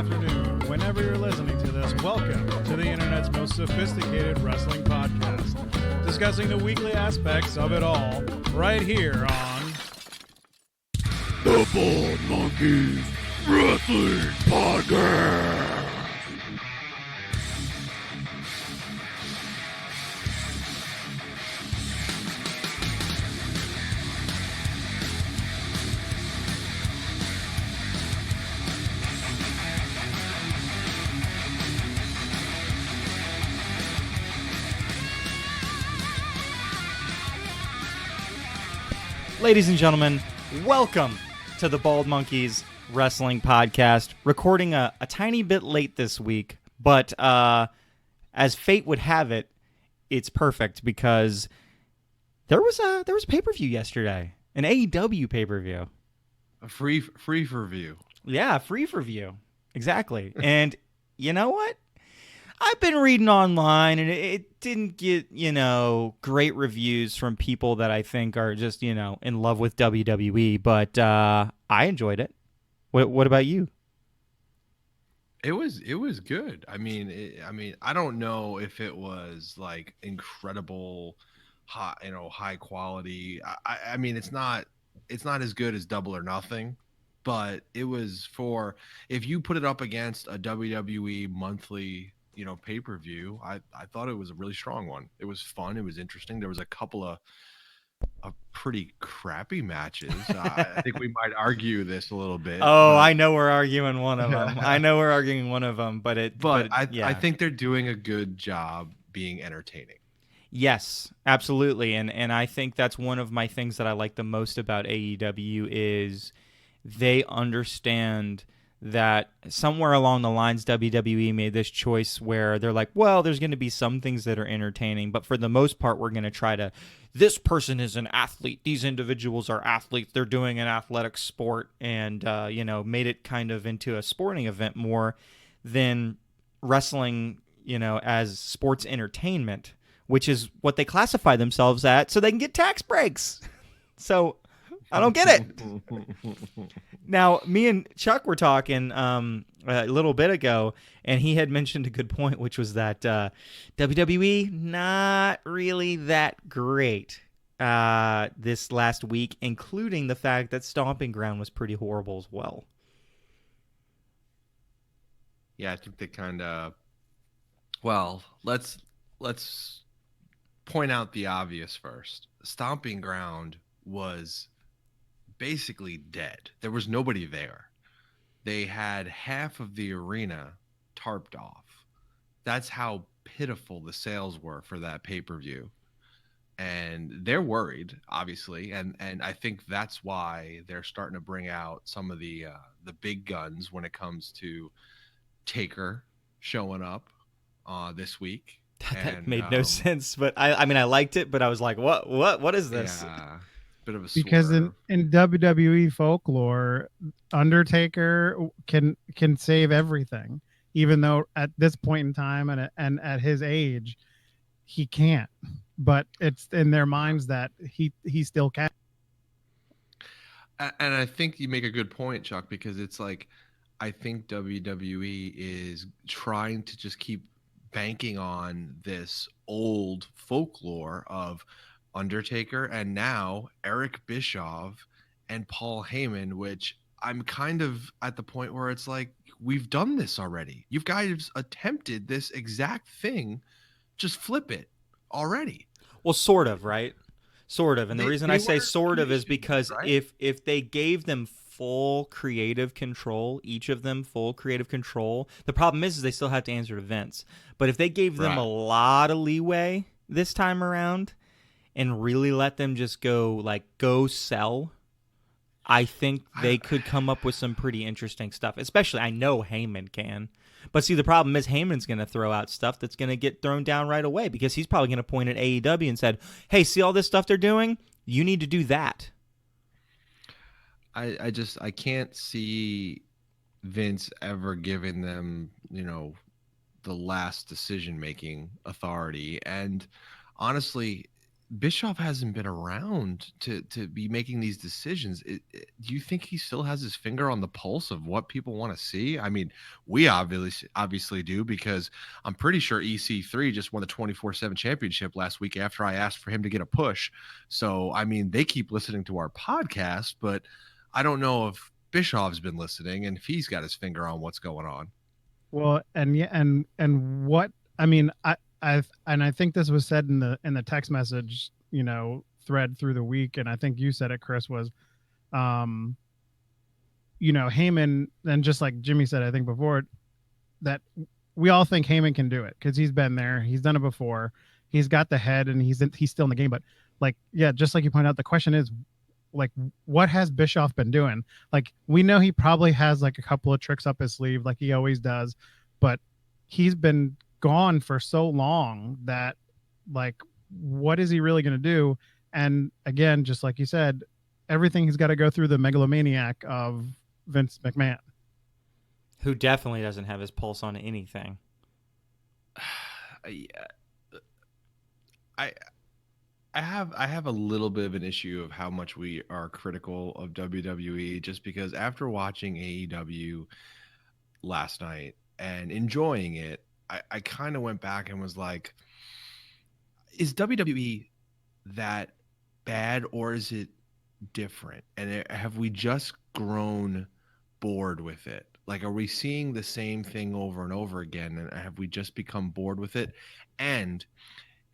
afternoon, whenever you're listening to this. Welcome to the internet's most sophisticated wrestling podcast, discussing the weekly aspects of it all, right here on The Bald Monkeys Wrestling Podcast. Ladies and gentlemen, welcome to the Bald Monkeys Wrestling Podcast. Recording a tiny bit late this week, but as fate would have it, it's perfect because there was a pay-per-view yesterday, an AEW pay-per-view. A FreePerView. Yeah, FreePerView. Exactly. And you know what? I've been reading online, and it didn't get, great reviews from people that I think are just, in love with WWE, but I enjoyed it. What about you? It was good. I mean, I don't know if it was like incredible, high quality. I mean, it's not as good as Double or Nothing, but it was if you put it up against a WWE monthly pay-per-view, I thought it was a really strong one. It was fun. It was interesting. There was a couple of pretty crappy matches. I think we might argue this a little bit. I know we're arguing one of them. I think they're doing a good job being entertaining. Yes, absolutely. And I think that's one of my things that I like the most about AEW is they understand that somewhere along the lines, WWE made this choice where they're like, well, there's going to be some things that are entertaining, but for the most part, we're going to try to, this person is an athlete. These individuals are athletes. They're doing an athletic sport and, made it kind of into a sporting event more than wrestling, as sports entertainment, which is what they classify themselves at so they can get tax breaks. So I don't get it. Now, me and Chuck were talking a little bit ago, and he had mentioned a good point, which was that WWE not really that great this last week, including the fact that Stomping Ground was pretty horrible as well. Yeah, I think they kind of. Well, let's point out the obvious first. Stomping Ground was basically dead. There was nobody there. They had half of the arena tarped off. That's how pitiful the sales were for that pay-per-view. And they're worried, obviously, and I think that's why they're starting to bring out some of the big guns when it comes to Taker showing up this week. That made no sense, but I mean I liked it, but I was like, what is this? Yeah. Bit of a because swerve. in WWE folklore, Undertaker can save everything, even though at this point in time and at his age, he can't. But it's in their minds that he still can. And I think you make a good point, Chuck, because it's like I think WWE is trying to just keep banking on this old folklore of Undertaker and now Eric Bischoff and Paul Heyman, which I'm kind of at the point where it's like, we've done this already. You guys attempted this exact thing. Just flip it already. Well, sort of, right? Sort of. And the reason I say sort of is because right? if they gave them full creative control, each of them full creative control, the problem is they still have to answer to Vince. But if they gave them a lot of leeway this time around and really let them just go sell, I think they could come up with some pretty interesting stuff. Especially, I know Heyman can. But see, the problem is Heyman's going to throw out stuff that's going to get thrown down right away because he's probably going to point at AEW and said, hey, see all this stuff they're doing? You need to do that. I can't see Vince ever giving them, the last decision-making authority. And honestly, Bischoff hasn't been around to be making these decisions. Do you think he still has his finger on the pulse of what people want to see? I mean, we obviously do, because I'm pretty sure EC3 just won the 24/7 championship last week after I asked for him to get a push. So, I mean, they keep listening to our podcast, but I don't know if Bischoff's been listening and if he's got his finger on what's going on. Well, and yeah, and what I mean, I think this was said in the text message, thread through the week, and I think you said it, Chris, was, um, Heyman, and just like Jimmy said, I think before, that we all think Heyman can do it because he's been there, he's done it before, he's got the head, and he's still in the game. But like, yeah, just like you pointed out, the question is, like, what has Bischoff been doing? Like, we know he probably has like a couple of tricks up his sleeve, like he always does, but he's been gone for so long that, like, what is he really going to do? And again, just like you said, everything has got to go through the megalomaniac of Vince McMahon. Who definitely doesn't have his pulse on anything. Yeah. I I have a little bit of an issue of how much we are critical of WWE, just because after watching AEW last night and enjoying it, I kind of went back and was like, is WWE that bad, or is it different? And have we just grown bored with it? Like, are we seeing the same thing over and over again? And have we just become bored with it? And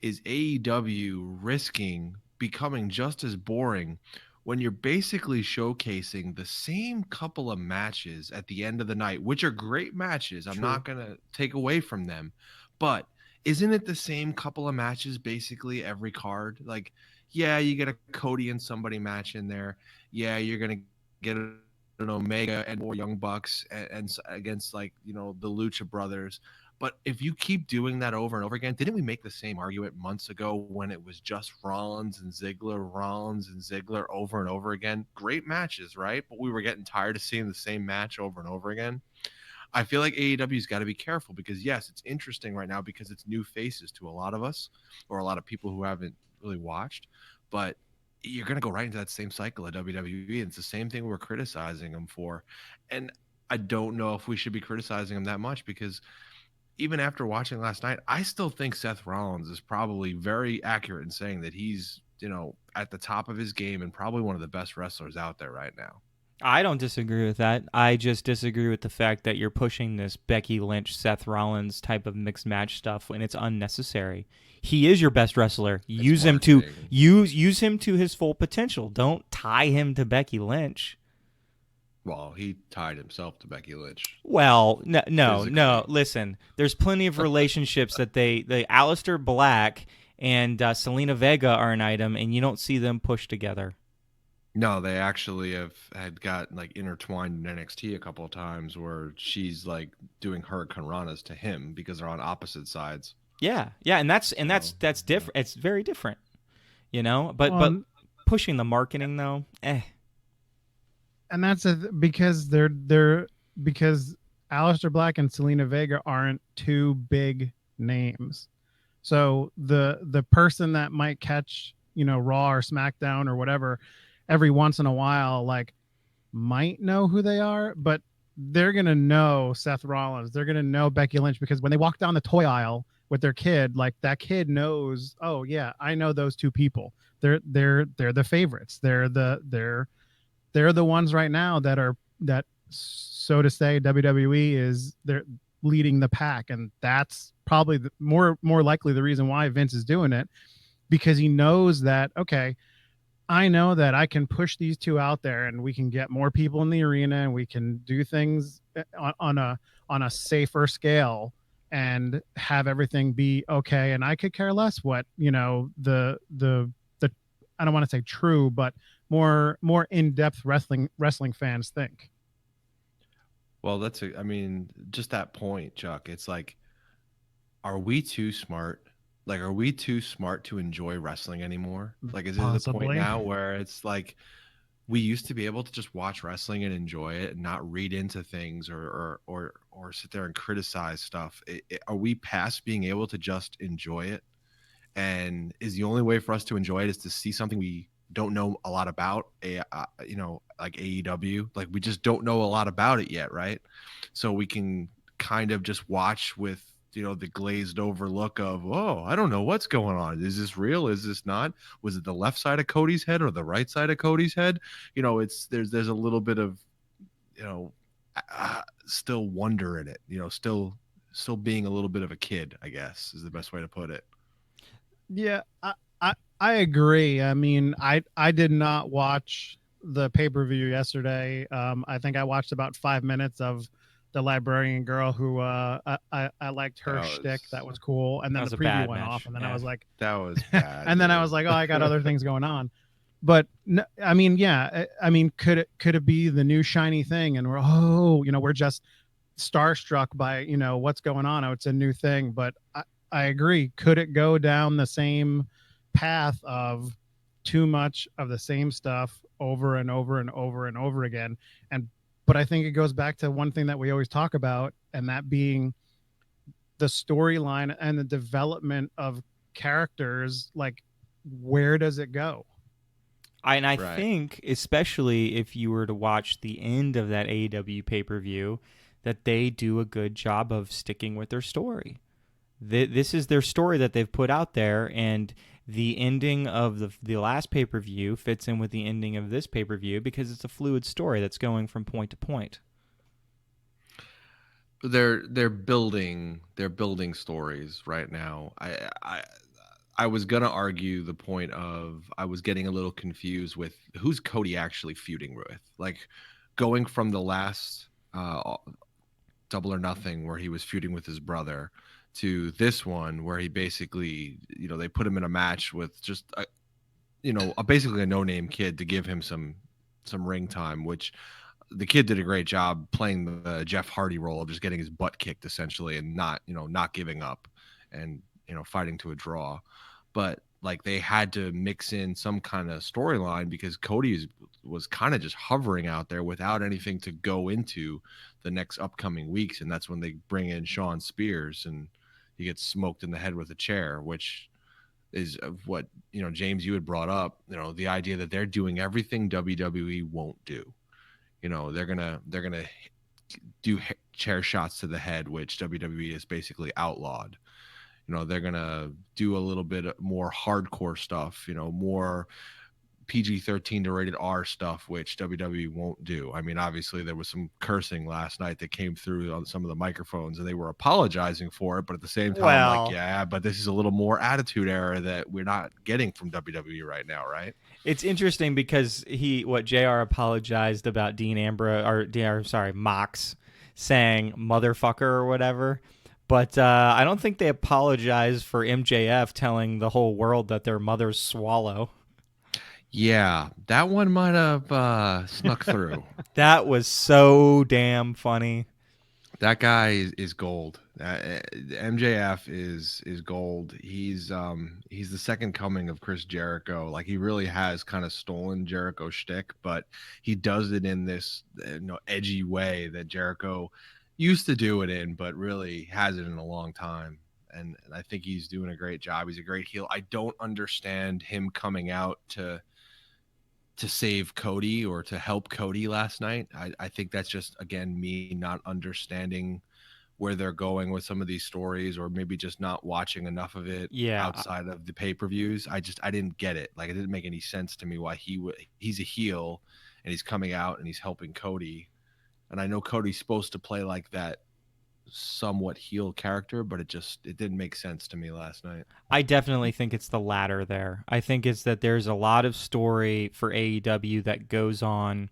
is AEW risking becoming just as boring when you're basically showcasing the same couple of matches at the end of the night, which are great matches? I'm True. not going to take away from them, but isn't it the same couple of matches basically every card? Like, yeah, you get a Cody and somebody match in there. Yeah, you're going to get an Omega and more Young Bucks and against, like, the Lucha Brothers. But if you keep doing that over and over again, didn't we make the same argument months ago when it was just Rollins and Ziggler over and over again? Great matches, right? But we were getting tired of seeing the same match over and over again. I feel like AEW's got to be careful, because yes, it's interesting right now because it's new faces to a lot of us, or a lot of people who haven't really watched, but you're going to go right into that same cycle of WWE, and it's the same thing we're criticizing them for. And I don't know if we should be criticizing them that much, because even after watching last night, I still think Seth Rollins is probably very accurate in saying that he's, at the top of his game and probably one of the best wrestlers out there right now. I don't disagree with that. I just disagree with the fact that you're pushing this Becky Lynch, Seth Rollins type of mixed match stuff when it's unnecessary. He is your best wrestler. Use him to his full potential. Don't tie him to Becky Lynch. Well, he tied himself to Becky Lynch. Well, no. Listen, there's plenty of relationships that they Aleister Black and Selena Vega are an item, and you don't see them pushed together. No, they actually had got like intertwined in NXT a couple of times, where she's like doing Hurricane Ranas to him because they're on opposite sides. Yeah, and that's different. It's very different, But pushing the marketing though, And that's because because Aleister Black and Selena Vega aren't two big names. So the person that might catch, Raw or SmackDown or whatever every once in a while, like, might know who they are, but they're going to know Seth Rollins. They're going to know Becky Lynch, because when they walk down the toy aisle with their kid, like, that kid knows, oh yeah, I know those two people. They're the favorites. They're the ones right now that, so to say, WWE they're leading the pack. And that's probably more likely the reason why Vince is doing it, because he knows that, okay, I know that I can push these two out there and we can get more people in the arena and we can do things on a safer scale and have everything be okay. And I could care less what, the I don't want to say true, but more in-depth wrestling fans think. Well, just that point, Chuck. It's like, are we too smart? Like, are we too smart to enjoy wrestling anymore? Like, is it the point now where it's like, we used to be able to just watch wrestling and enjoy it and not read into things or sit there and criticize stuff? Are we past being able to just enjoy it? and is the only way for us to enjoy it is to see something we don't know a lot about, like AEW. Like we just don't know a lot about it yet, right? So we can kind of just watch with the glazed over look of, oh, I don't know what's going on. Is this real? Is this not? Was it the left side of Cody's head or the right side of Cody's head? It's there's a little bit of still wonder in it. Still being a little bit of a kid, I guess, is the best way to put it. Yeah, I agree. I mean, I did not watch the pay-per-view yesterday. I think I watched about 5 minutes of the librarian girl who I liked her shtick. That was cool. And then That the was a preview bad went match. off, and then I Yeah. was like, That was bad. and then I dude. was like, oh, I got other things going on. But I mean, yeah, I mean, could it be the new shiny thing? And we're just starstruck by what's going on. Oh, it's a new thing. But I agree. Could it go down the same path of too much of the same stuff over and over and over and over again? But I think it goes back to one thing that we always talk about, and that being the storyline and the development of characters. Like, where does it go? I Right. think, especially if you were to watch the end of that AEW pay-per-view, that they do a good job of sticking with their story. This is their story that they've put out there, and the ending of the last pay-per-view fits in with the ending of this pay-per-view because it's a fluid story that's going from point to point. They're building stories right now. I was gonna argue the point of, I was getting a little confused with who's Cody actually feuding with. Like, going from the last Double or Nothing where he was feuding with his brother, to this one where he basically, they put him in a match with just basically a no-name kid to give him some ring time, which the kid did a great job playing the Jeff Hardy role of just getting his butt kicked essentially, and not giving up, and fighting to a draw. But like, they had to mix in some kind of storyline because Cody was kind of just hovering out there without anything to go into the next upcoming weeks, and that's when they bring in Shawn Spears and he gets smoked in the head with a chair, which is what James, you had brought up, the idea that they're doing everything WWE won't do. They're gonna do chair shots to the head, which WWE is basically outlawed. They're gonna do a little bit more hardcore stuff, more PG-13 to rated R stuff, which WWE won't do. I mean, obviously there was some cursing last night that came through on some of the microphones, and they were apologizing for it. But at the same time, I'm like, yeah, but this is a little more attitude era that we're not getting from WWE right now, right? It's interesting because JR apologized about Mox saying motherfucker or whatever. But I don't think they apologized for MJF telling the whole world that their mothers swallow. Yeah, that one might have snuck through. That was so damn funny. That guy is gold. MJF is gold. He's the second coming of Chris Jericho. Like, he really has kind of stolen Jericho's shtick, but he does it in this edgy way that Jericho used to do it in, but really hasn't in a long time. And I think he's doing a great job. He's a great heel. I don't understand him coming out to save Cody or to help Cody last night. I think that's just, again, me not understanding where they're going with some of these stories, or maybe just not watching enough of it outside of the pay-per-views. I didn't get it. Like, it didn't make any sense to me why he's a heel and he's coming out and he's helping Cody. And I know Cody's supposed to play like that somewhat heel character, but it didn't make sense to me last night. I definitely think it's the latter there. I think it's that there's a lot of story for AEW that goes on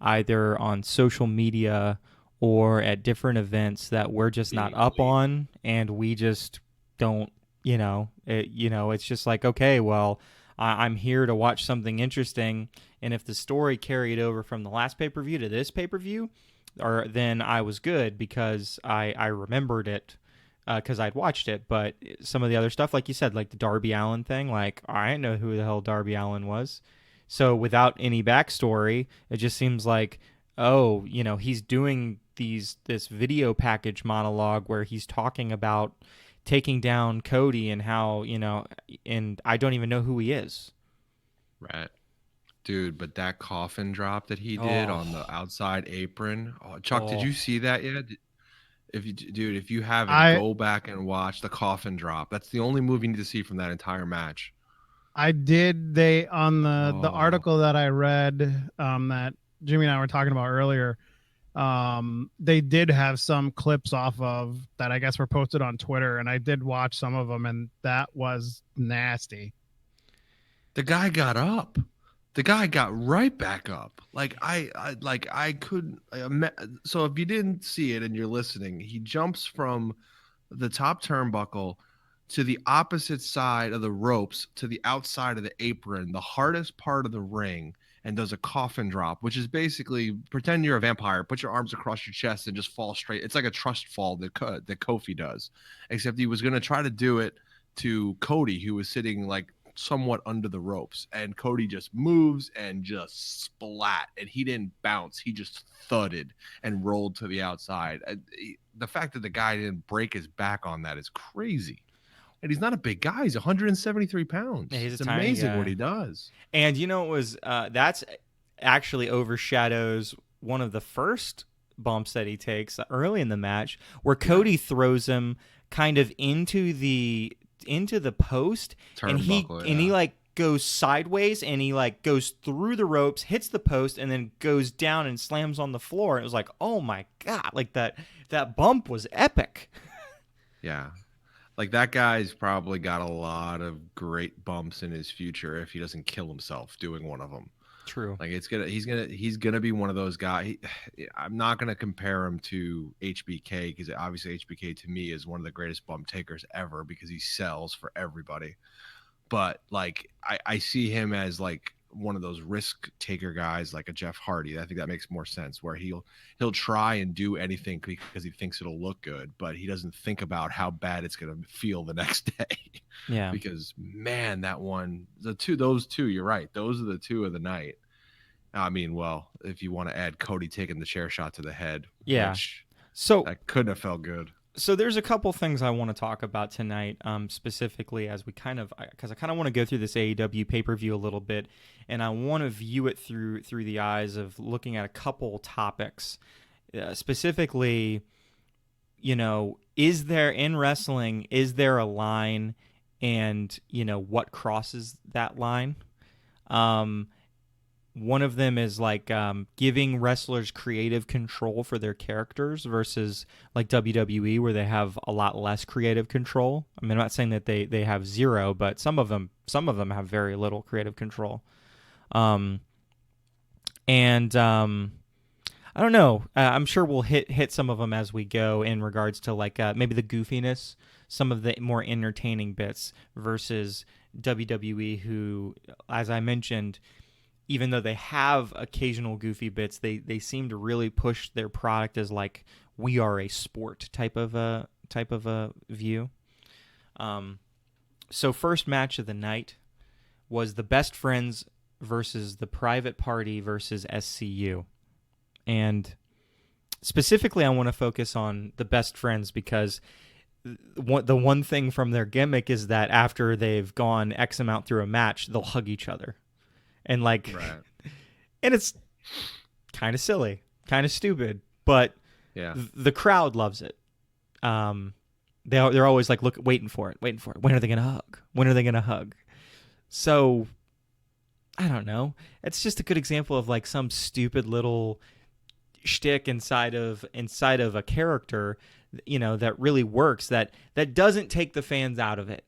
either on social media or at different events that we're just not up on, and we just don't, it's just like, okay, well, I'm here to watch something interesting, and if the story carried over from the last pay-per-view to this pay-per-view, then I was good because I remembered it because I'd watched it. But some of the other stuff, like you said, like the Darby Allin thing, like, I didn't know who the hell Darby Allin was. So without any backstory, it just seems like, oh, he's doing this video package monologue where he's talking about taking down Cody and how, and I don't even know who he is. Right. Dude, but that coffin drop that he did on the Oh, outside apron. Oh, Chuck, did oh. you see that yet? If you haven't, I go back and watch the coffin drop. That's the only move you need to see from that entire match. I did they on the Oh, article that I read that Jimmy and I were talking about earlier. They did have some clips off of that I guess were posted on Twitter, and I did watch some of them, and that was nasty. the guy got up. The guy got right back up. I couldn't. So if you didn't see it and you're listening, he jumps from the top turnbuckle to the opposite side of the ropes to the outside of the apron, the hardest part of the ring, and does a coffin drop, which is basically pretend you're a vampire, put your arms across your chest and just fall straight. It's like a trust fall that Kofi does, except he was going to try to do it to Cody, who was sitting like somewhat under the ropes, and Cody just moves and just splat, and he didn't bounce, he just thudded and rolled to the outside. The fact that the guy didn't break his back on that is crazy. And he's not a big guy. He's 173 pounds. Yeah, he's It's a tiny amazing guy. what he does. And it was that's actually overshadows one of the first bumps that he takes early in the match, where Cody throws him kind of into the post, and he like goes sideways, and he like goes through the ropes, hits the post, and then goes down and slams on the floor. It was like, oh my god, like that bump was epic. Yeah. Like that guy's probably got a lot of great bumps in his future if he doesn't kill himself doing one of them. True. Like he's gonna be one of those guys. I'm not gonna compare him to HBK because obviously HBK to me is one of the greatest bump takers ever because he sells for everybody. But like I see him as like one of those risk taker guys like a Jeff Hardy. I think that makes more sense where he'll try and do anything because he thinks it'll look good, but he doesn't think about how bad it's going to feel the next day. Yeah. Because man, those two, you're right. Those are the two of the night. I mean, well, if you want to add Cody taking the chair shot to the head, Yeah. which So that couldn't have felt good. So there's a couple things I want to talk about tonight, specifically as we because I kind of want to go through this AEW pay-per-view a little bit, and I want to view it through the eyes of looking at a couple topics, specifically, is there in wrestling, is there a line, and what crosses that line? One of them is like giving wrestlers creative control for their characters versus like WWE where they have a lot less creative control. I mean, I'm not saying that they have zero, but some of them have very little creative control. I don't know. I'm sure we'll hit some of them as we go in regards to like maybe the goofiness, some of the more entertaining bits versus WWE, who, as I mentioned, even though they have occasional goofy bits, they seem to really push their product as like we are a sport type of a view. So first match of the night was the Best Friends versus the Private Party versus SCU, and specifically I want to focus on the Best Friends because the one thing from their gimmick is that after they've gone X amount through a match, they'll hug each other. And like, Right. And it's kind of silly, kind of stupid, but Yeah. the crowd loves it. They're always like waiting for it. When are they gonna hug? When are they gonna hug? So I don't know. It's just a good example of like some stupid little shtick inside of a character, that really works. That doesn't take the fans out of it.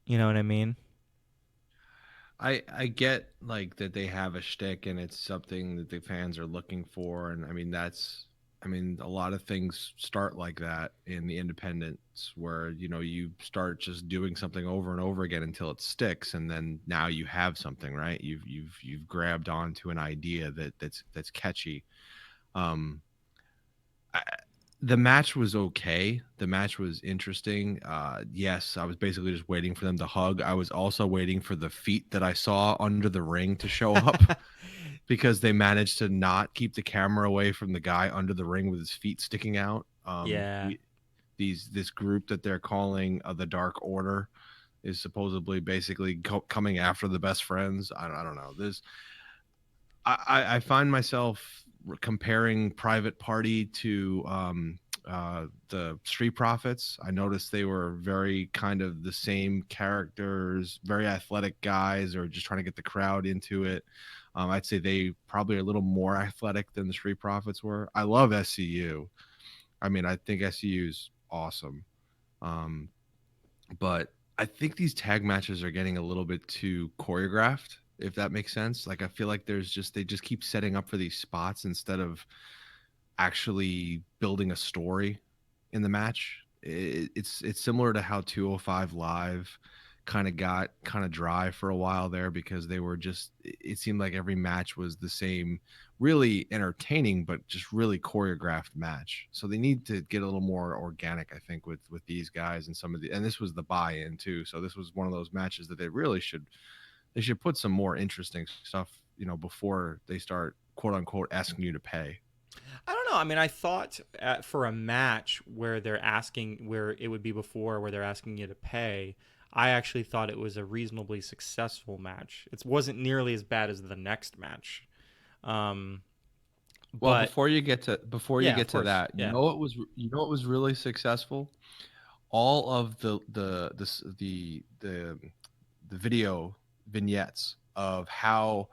You know what I mean? I get like that they have a shtick and it's something that the fans are looking for, and I mean a lot of things start like that in the independents where you start just doing something over and over again until it sticks, and then now you have something, right? You've grabbed onto an idea that's catchy. The match was okay. The match was interesting. Yes, I was basically just waiting for them to hug. I was also waiting for the feet that I saw under the ring to show up because they managed to not keep the camera away from the guy under the ring with his feet sticking out. Yeah. this group that they're calling the Dark Order is supposedly basically coming after the best friends. I don't know this. I find myself comparing Private Party to the Street Profits. I noticed they were very kind of the same characters, very athletic guys, or just trying to get the crowd into it. I'd say they probably are a little more athletic than the Street Profits were. I love SCU. I mean, I think SCU is awesome. Um, but I think these tag matches are getting a little bit too choreographed, if that makes sense. Like I feel like they just keep setting up for these spots instead of actually building a story in the match. It's similar to how 205 Live kind of got kind of dry for a while there because they were just it seemed like every match was the same, really entertaining but just really choreographed match. So they need to get a little more organic, I think, with these guys and some of the, and this was the buy-in too. So this was one of those matches that they should put some more interesting stuff, before they start quote unquote asking you to pay. I don't know. I mean, I thought for a match where it would be before where they're asking you to pay, I actually thought it was a reasonably successful match. It wasn't nearly as bad as the next match. Well, But before you get to yeah, of course, that, yeah. you know what was really successful? All of the video vignettes of how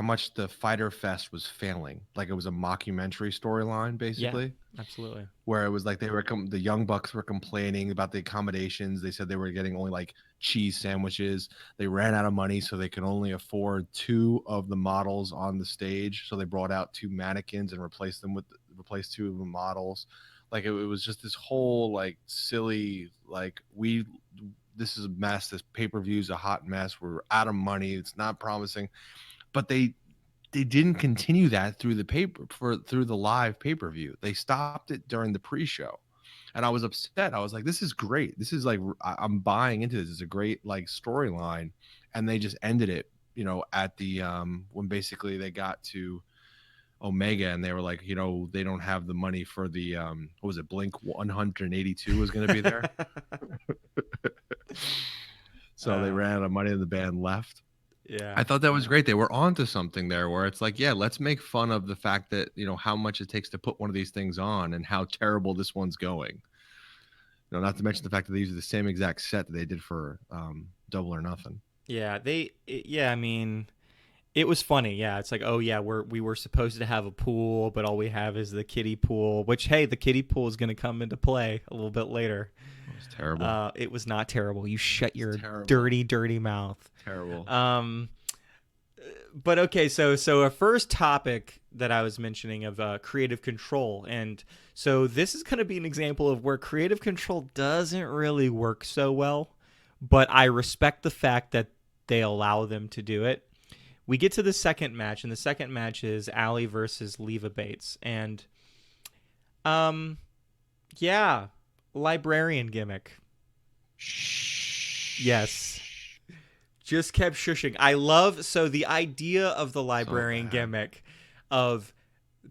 much the Fighter Fest was failing. Like it was a mockumentary storyline, Yeah, basically, absolutely. where it was like the Young Bucks were complaining about the accommodations. They said they were getting only like cheese sandwiches. They ran out of money, so they could only afford two of the models on the stage. So they brought out two mannequins and replaced two of the models. Like it was just this whole like silly like this is a mess. This pay-per-view is a hot mess. We're out of money. It's not promising. But they didn't continue that through the live pay-per-view. They stopped it during the pre-show. And I was upset. I was like, this is great. This is like I'm buying into this. It's a great like storyline. And they just ended it, at the when basically they got to Omega and they were like, they don't have the money for the what was it, Blink 182 was going to be there. So they ran out of money and the band left. Yeah. I thought that was great. They were onto something there where it's like, yeah, let's make fun of the fact that, how much it takes to put one of these things on and how terrible this one's going. Not to mention the fact that these are the same exact set that they did for Double or Nothing. Yeah, I mean, it was funny. Yeah, it's like, oh yeah, we were supposed to have a pool, but all we have is the kiddie pool, which, hey, the kiddie pool is going to come into play a little bit later. It was terrible. It was not terrible. You shut your dirty, dirty mouth. Terrible. But okay, so our first topic that I was mentioning of creative control, and so this is going to be an example of where creative control doesn't really work so well, but I respect the fact that they allow them to do it. We get to the second match, and the second match is Allie versus Leva Bates, and yeah, librarian gimmick. Yes. Just kept shushing. I love, so the idea of the librarian gimmick of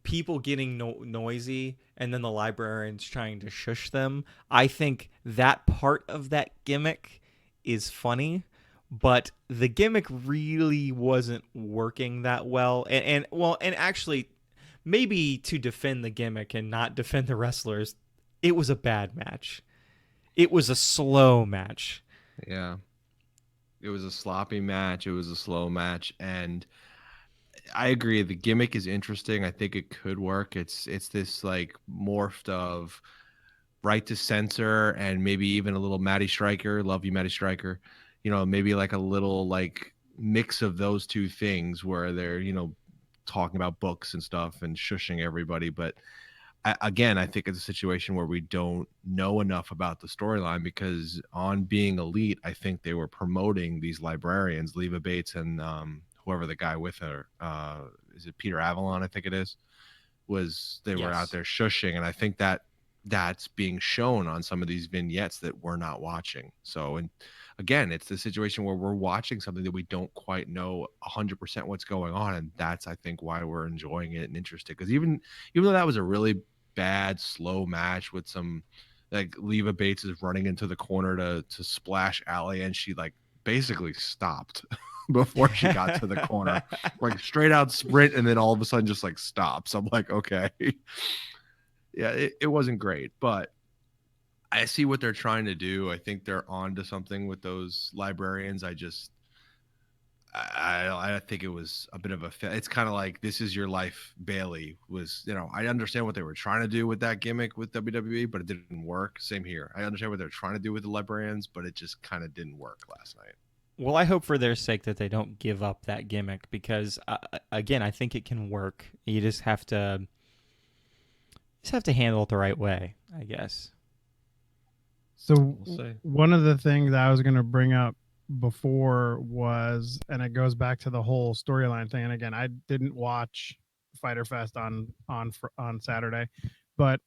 people getting noisy and then the librarians trying to shush them. I think that part of that gimmick is funny, but the gimmick really wasn't working that well. And actually, maybe to defend the gimmick and not defend the wrestlers, it was a bad match. It was a slow match. Yeah. It was a sloppy match. It was a slow match. And I agree. The gimmick is interesting. I think it could work. It's this like morphed of right to censor and maybe even a little Matty Striker. Love you, Matty Striker. Maybe like a little like mix of those two things where they're, talking about books and stuff and shushing everybody. But again, I think it's a situation where we don't know enough about the storyline because on Being Elite, I think they were promoting these librarians, Leva Bates and whoever the guy with her, is it Peter Avalon? I think it is. They were out there shushing, and I think that's being shown on some of these vignettes that we're not watching. So, and again, it's the situation where we're watching something that we don't quite know 100% what's going on, and that's I think why we're enjoying it and interested. Because even though that was a really bad slow match with some like Leva Bates is running into the corner to splash Allie, and she like basically stopped before she got to the corner, like straight out sprint, and then all of a sudden just like stops. I'm like, okay, yeah, it wasn't great, but I see what they're trying to do. I think they're on to something with those librarians. I think it was a bit of a it's kind of like This Is Your Life Bailey was, I understand what they were trying to do with that gimmick with WWE, but it didn't work. Same here. I understand what they're trying to do with the librarians, but it just kind of didn't work last night. Well, I hope for their sake that they don't give up that gimmick because, again, I think it can work. You just have to handle it the right way, I guess. So We'll see. one of the things I was going to bring up before was, and it goes back to the whole storyline thing. And again, I didn't watch Fyter Fest on Saturday, but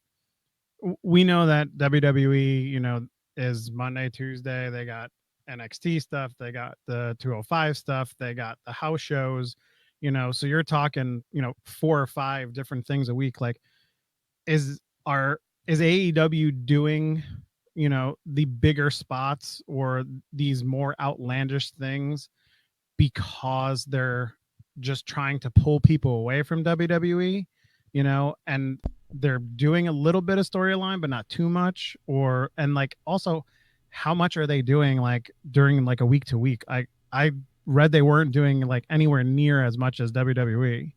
we know that WWE, is Monday, Tuesday. They got NXT stuff. They got the 205 stuff. They got the house shows. So you're talking, 4 or 5 different things a week. Like, is AEW doing the bigger spots or these more outlandish things because they're just trying to pull people away from WWE, and they're doing a little bit of storyline but not too much, and like also how much are they doing like during like a week to week? I read they weren't doing like anywhere near as much as WWE.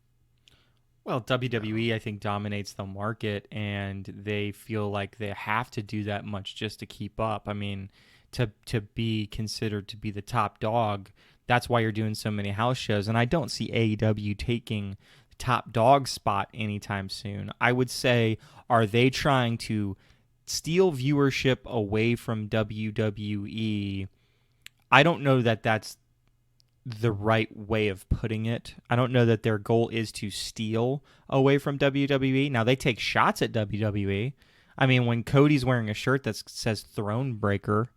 Well, WWE, I think, dominates the market, and they feel like they have to do that much just to keep up. I mean, to be considered to be the top dog, that's why you're doing so many house shows. And I don't see AEW taking the top dog spot anytime soon. I would say, are they trying to steal viewership away from WWE? I don't know that that's the right way of putting it. I don't know that their goal is to steal away from WWE. Now, they take shots at WWE. I mean, when Cody's wearing a shirt that says Throne Breaker,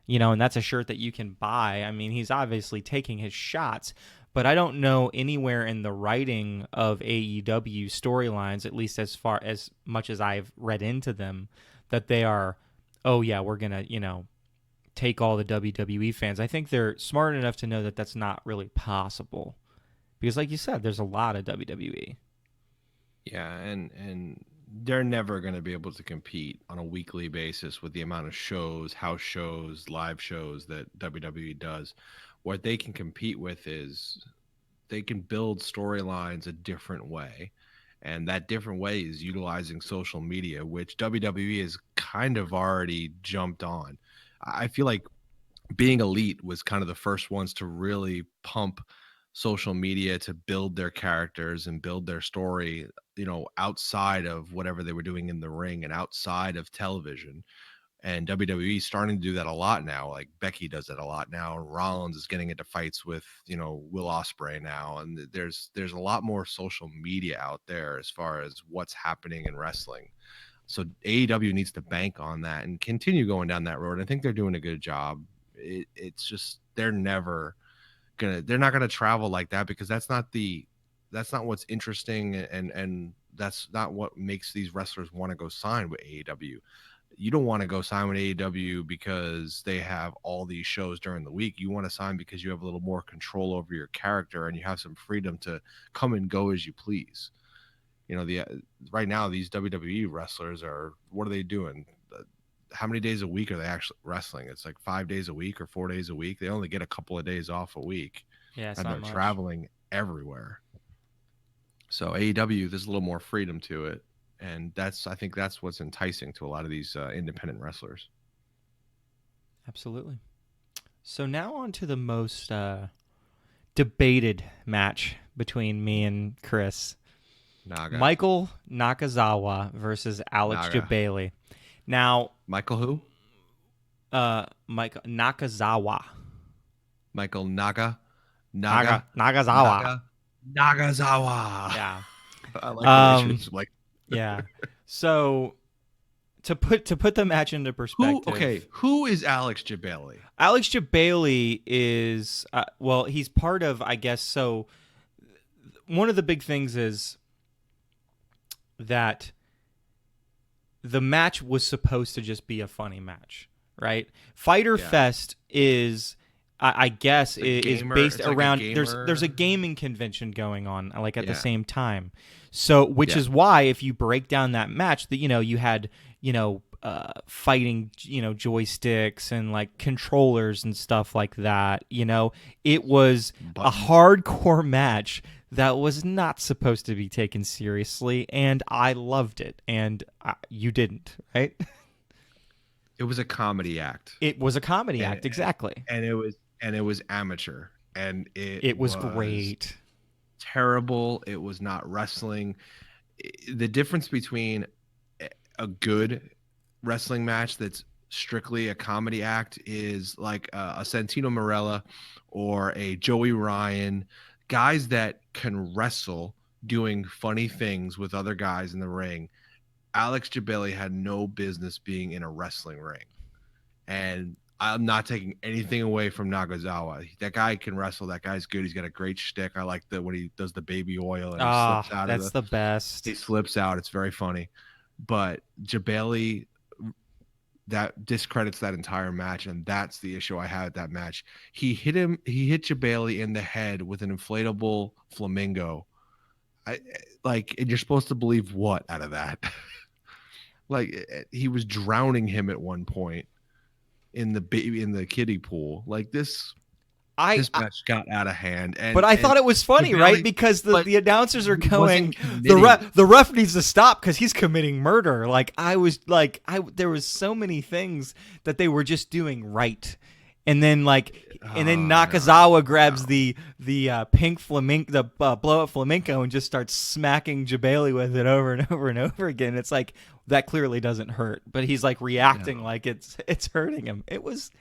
and that's a shirt that you can buy, I mean, he's obviously taking his shots. But I don't know anywhere in the writing of AEW storylines, at least as much as I've read into them, that they are, oh yeah, we're going to, take all the WWE fans. I think they're smart enough to know that that's not really possible. Because like you said, there's a lot of WWE. Yeah, and they're never going to be able to compete on a weekly basis with the amount of shows, house shows, live shows that WWE does. What they can compete with is they can build storylines a different way. And that different way is utilizing social media, which WWE has kind of already jumped on. I feel like Being Elite was kind of the first ones to really pump social media to build their characters and build their story, outside of whatever they were doing in the ring and outside of television. And WWE is starting to do that a lot now. Like Becky does it a lot now. Rollins is getting into fights with, Will Ospreay now. And there's a lot more social media out there as far as what's happening in wrestling. So AEW needs to bank on that and continue going down that road. I think they're doing a good job. It's just they're not gonna travel like that because that's not what's interesting, and that's not what makes these wrestlers want to go sign with AEW. You don't want to go sign with AEW because they have all these shows during the week. You want to sign because you have a little more control over your character and you have some freedom to come and go as you please. Right now these WWE wrestlers what are they doing? How many days a week are they actually wrestling? It's like 5 days a week or 4 days a week. They only get a couple of days off a week. Yeah, and they're traveling everywhere. So AEW, there's a little more freedom to it. And I think that's what's enticing to a lot of these independent wrestlers. Absolutely. So now on to the most debated match between me and Chris. Michael Nakazawa versus Alex Jabali. Now, Michael who? Michael Nakazawa. Michael Nagazawa. Nagazawa. Yeah. I like the like. Yeah. So to put the match into perspective. Who is Alex Jabali? Alex Jabali is he's part of, I guess, so one of the big things is that the match was supposed to just be a funny match, right? Fyter Yeah. Fest is, I guess, is based it's like a around gamer- there's a gaming convention going on like at the Yeah. same time. So, which Yeah. is why if you break down that match, that you had fighting joysticks and like controllers and stuff like that. It was a Buttons. hardcore match that was not supposed to be taken seriously, and I loved it, and you didn't, right? It was a comedy act. It was a comedy And- act, exactly. and it was amateur, and It was great. terrible. It was not wrestling. The difference between a good wrestling match that's strictly a comedy act is like a Santino Marella or a Joey Ryan, guys that can wrestle doing funny things with other guys in the ring. Alex Jabali had no business being in a wrestling ring. And I'm not taking anything away from Nagasawa. That guy can wrestle. That guy's good. He's got a great shtick. I like when he does the baby oil and he slips out. That's the best. He slips out. It's very funny. But Jabali, that discredits that entire match, and that's the issue I had with that match. He hit Jabali in the head with an inflatable flamingo. And you're supposed to believe what out of that? He was drowning him at one point in the kiddie pool. This match got out of hand. But I thought it was funny, Jabali- right? Because the announcers are he going, wasn't the ref needs to stop because he's committing murder. There was so many things that they were just doing right. And then Nakazawa grabs the pink flamenco, the blow up flamenco, and just starts smacking Jabali with it over and over and over again. It's like that clearly doesn't hurt, but he's reacting like it's hurting him. It was,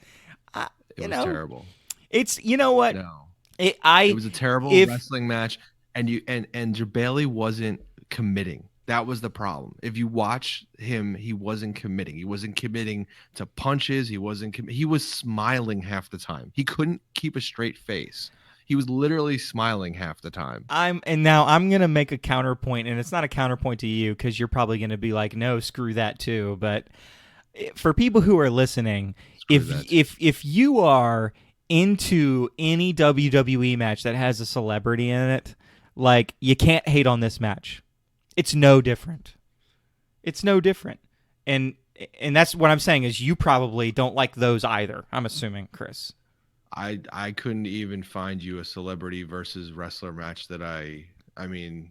terrible. It's what. No. It was a terrible wrestling match, and Jabali wasn't committing. That was the problem. If you watch him, he wasn't committing. He wasn't committing to punches. He was smiling half the time. He couldn't keep a straight face. He was literally smiling half the time. Now I'm gonna make a counterpoint, and it's not a counterpoint to you because you're probably gonna be like, no, screw that too. But for people who are listening, if you are into any WWE match that has a celebrity in it, you can't hate on this match. It's no different. It's no different. And that's what I'm saying is you probably don't like those either, I'm assuming, Chris. I couldn't even find you a celebrity versus wrestler match that I mean,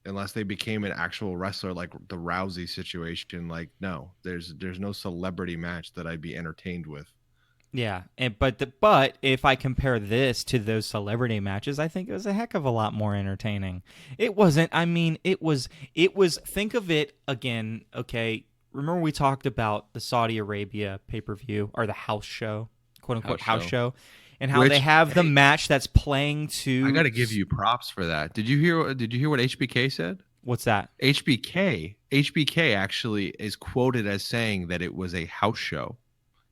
unless they became an actual wrestler like the Rousey situation, no, there's no celebrity match that I'd be entertained with. Yeah, but if I compare this to those celebrity matches, I think it was a heck of a lot more entertaining. It wasn't. I mean, it was. Think of it again. Okay, remember we talked about the Saudi Arabia pay-per-view or the house show, quote unquote house show, and how they have the match that's playing to. I got to give you props for that. Did you hear what HBK said? What's that? HBK actually is quoted as saying that it was a house show.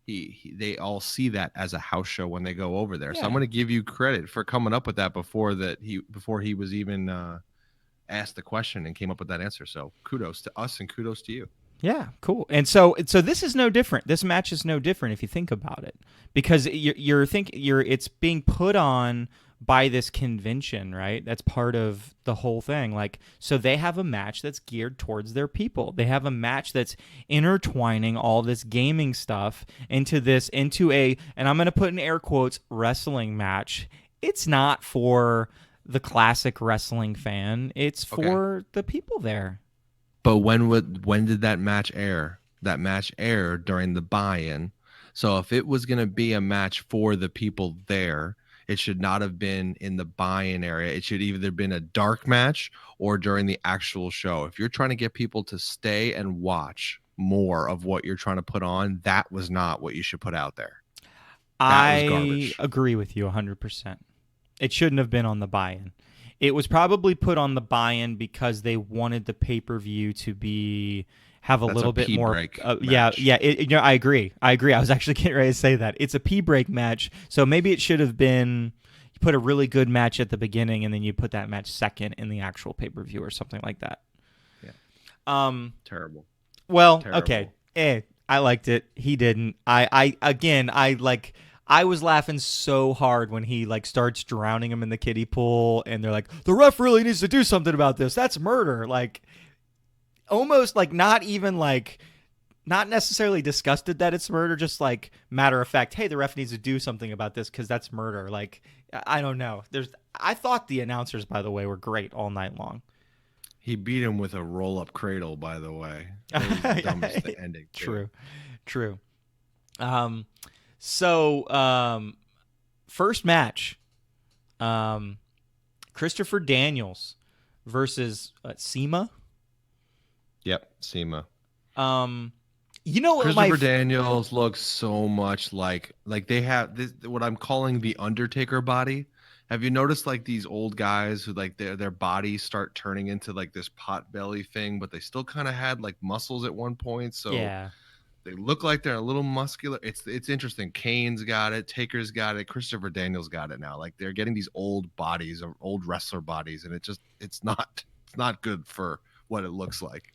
They all see that as a house show when they go over there. Yeah. So I'm going to give you credit for coming up with that before he was even asked the question and came up with that answer. So kudos to us and kudos to you. Yeah, cool. And so this is no different. This match is no different if you think about it, because it's being put on by this convention, right? That's part of the whole thing. So they have a match that's geared towards their people. They have a match that's intertwining all this gaming stuff into a, and I'm going to put in air quotes, wrestling match. It's not for the classic wrestling fan. It's for the people there. But when did that match air? That match aired during the buy-in. So if it was going to be a match for the people there, it should not have been in the buy-in area. It should either been a dark match or during the actual show. If you're trying to get people to stay and watch more of what you're trying to put on, that was not what you should put out there. That was garbage. Agree with you 100%. It shouldn't have been on the buy-in. It was probably put on the buy-in because they wanted the pay-per-view to have a little bit more. Yeah. I agree. I was actually getting ready to say that it's a pee break match. So maybe it should have been you put a really good match at the beginning and then you put that match second in the actual pay-per-view or something like that. Yeah. Terrible. Well, okay. terrible. I liked it. He didn't. I was laughing so hard when he like starts drowning him in the kiddie pool, and they're like, the ref really needs to do something about this. That's murder. Like, almost like not even like not necessarily disgusted that it's murder, just like matter of fact, hey, the ref needs to do something about this because that's murder. Like, I don't know. I thought the announcers, by the way, were great all night long. He beat him with a roll-up cradle, by the way. That was the dumbest ending. Too. True. So first match, Christopher Daniels versus Sema. Yep, SEMA. You know what Christopher Daniels looks so much like they have this, what I'm calling the Undertaker body. Have you noticed like these old guys who like their bodies start turning into like this pot belly thing, but they still kind of had like muscles at one point, so Yeah. they look like they're a little muscular. It's interesting. Kane's got it, Taker's got it, Christopher Daniels got it now. Like they're getting these old bodies, or old wrestler bodies, and it's not good for what it looks like.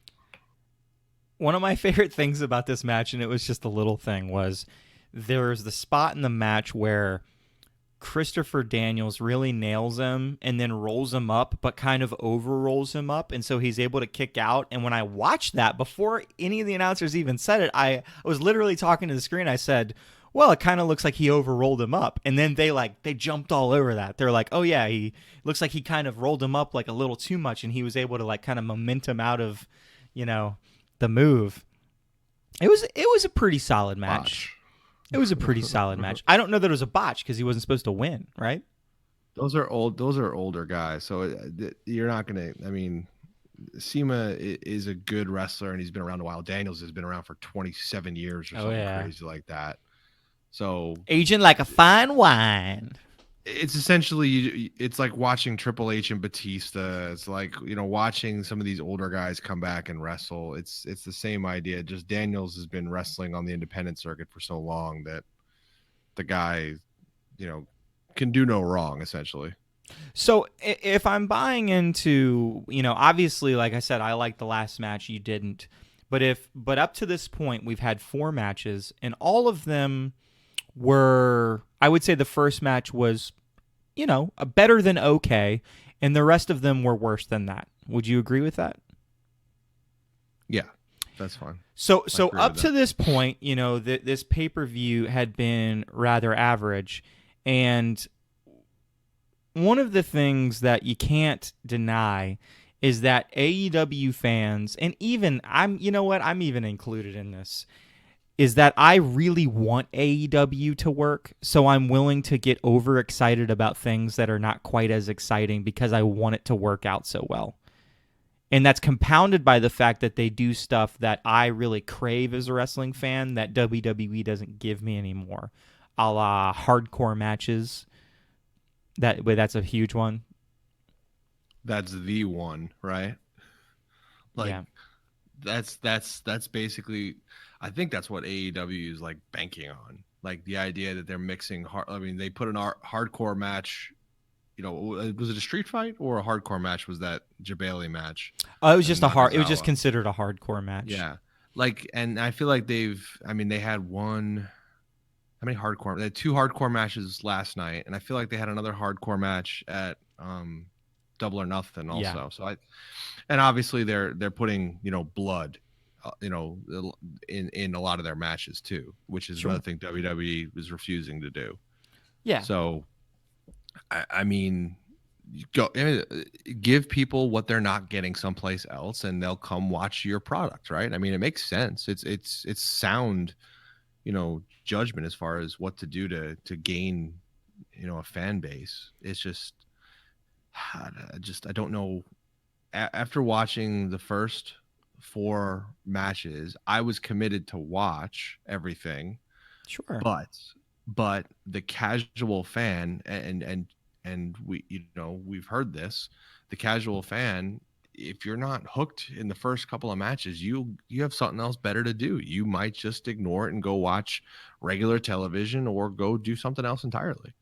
One of my favorite things about this match, and it was just a little thing, was there was the spot in the match where Christopher Daniels really nails him and then rolls him up, but kind of over rolls him up. And so he's able to kick out. And when I watched that, before any of the announcers even said it, I was literally talking to the screen. I said, well, it kind of looks like he over rolled him up. And then they jumped all over that. They're like, oh yeah, he looks like he kind of rolled him up like a little too much. And he was able to like kind of momentum out of, the move. It was a pretty solid match. Botch. It was a pretty solid match. I don't know that it was a botch because he wasn't supposed to win, right? Those are older guys, so you're not gonna. I mean, SEMA is a good wrestler, and he's been around a while. Daniels has been around for 27 years or something crazy like that. So aging like a fine wine. It's essentially, it's like watching Triple H and Batista. It's like, watching some of these older guys come back and wrestle. It's the same idea. Just Daniels has been wrestling on the independent circuit for so long that the guy, can do no wrong, essentially. So if I'm buying into, obviously, like I said, I like the last match, you didn't. But up to this point, we've had 4 matches, and all of them were, I would say the first match was, better than okay, and the rest of them were worse than that. Would you agree with that? Yeah, that's fine. So up to this point, this pay-per-view had been rather average, and one of the things that you can't deny is that AEW fans, and even I'm even included in this, is that I really want AEW to work, so I'm willing to get overexcited about things that are not quite as exciting because I want it to work out so well. And that's compounded by the fact that they do stuff that I really crave as a wrestling fan that WWE doesn't give me anymore, a la hardcore matches. That's a huge one. That's the one, right? Like, yeah. That's basically, I think that's what AEW is like banking on. Like the idea that they're mixing they put an hardcore match, was it a street fight or a hardcore match? Was that Jabali match? Oh, it was just it was just considered a hardcore match. Yeah. And I feel like they had one, how many hardcore? They had 2 hardcore matches last night, and I feel like they had another hardcore match at Double or Nothing also. Yeah. So and obviously they're putting blood, in a lot of their matches too, which is another thing WWE is refusing to do. Yeah. So I mean, give people what they're not getting someplace else, and they'll come watch your product, right? I mean, it makes sense. It's sound, judgment as far as what to do to gain, a fan base. It's just, I don't know. After watching the first 4 matches, I was committed to watch everything. Sure. But the casual fan, and we, we've heard this, the casual fan, if you're not hooked in the first couple of matches, you have something else better to do. You might just ignore it and go watch regular television or go do something else entirely.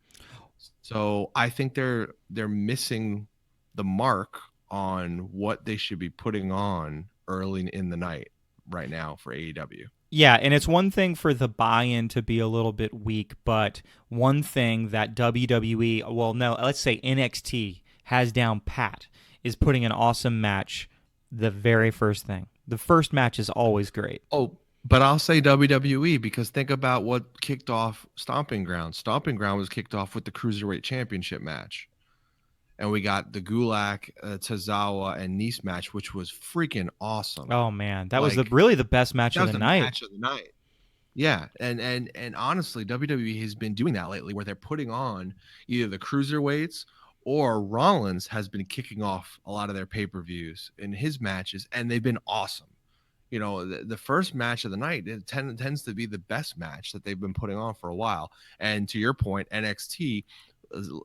So I think they're missing the mark on what they should be putting on early in the night. right now for AEW. Yeah, and it's one thing for the buy-in to be a little bit weak, but one thing that WWE, well, no, let's say NXT has down pat is putting an awesome match the very first thing. The first match is always great. Oh, but I'll say WWE because think about what kicked off Stomping Ground. Stomping Ground was kicked off with the Cruiserweight Championship match. And we got the Gulak, Tozawa, and Nice match, which was freaking awesome. Oh man, that was Like, really the best match That of was the the night. match of the night. Yeah, and honestly, WWE has been doing that lately, where they're putting on either the cruiserweights or Rollins has been kicking off a lot of their pay-per-views in his matches, and they've been awesome. You know, the first match of the night tends to be the best match that they've been putting on for a while. And to your point, NXT,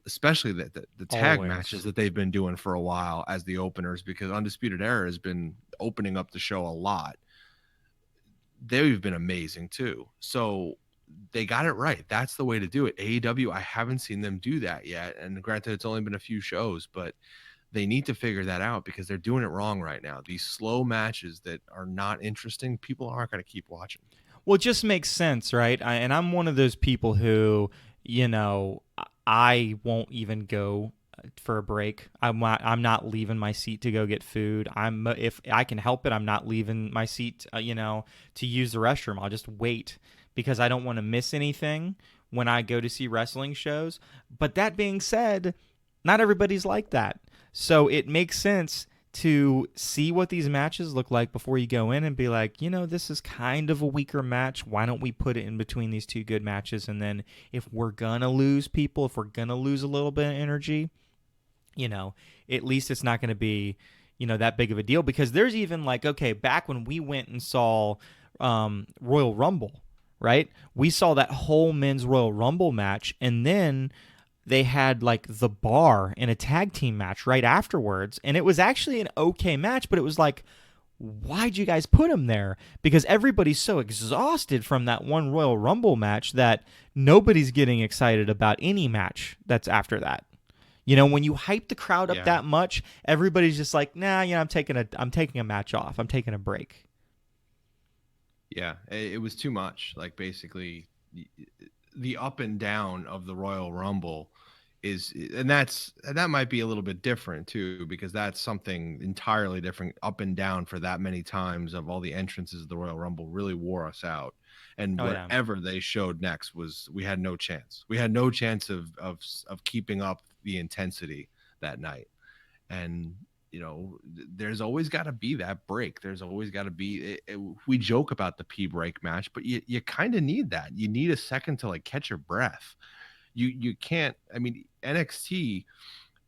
especially the tag Always. matches that they've been doing for a while as the openers, because Undisputed Era has been opening up the show a lot. They've been amazing too. So they got it right. That's the way to do it. AEW, I haven't seen them do that yet. And granted, it's only been a few shows, but they need to figure that out because they're doing it wrong right now. These slow matches that are not interesting, people aren't going to keep watching. Well, it just makes sense, right? And I'm one of those people who, you know, I won't even go for a break. I'm not leaving my seat to go get food. If I can help it, I'm not leaving my seat, to use the restroom. I'll just wait because I don't want to miss anything when I go to see wrestling shows. But that being said, not everybody's like that. So it makes sense to see what these matches look like before you go in and be like, this is kind of a weaker match. Why don't we put it in between these two good matches? And then if we're going to lose people, if we're going to lose a little bit of energy, at least it's not going to be, that big of a deal. Because there's even back when we went and saw Royal Rumble, right? We saw that whole men's Royal Rumble match, and then they had the bar in a tag team match right afterwards, and it was actually an okay match, but it was why'd you guys put them there? Because everybody's so exhausted from that one Royal Rumble match that nobody's getting excited about any match that's after that. When you hype the crowd up that much, everybody's just nah, I'm taking a match off. I'm taking a break. Yeah, it was too much. Basically, the up and down of the Royal Rumble that might be a little bit different too, because that's something entirely different. Up and down for that many times of all the entrances of the Royal Rumble really wore us out. And whatever they showed next we had no chance. We had no chance of keeping up the intensity that night. And there's always got to be that break. There's always got to be. We joke about the pee break match, but you kind of need that. You need a second to catch your breath. You can't. I mean, NXT,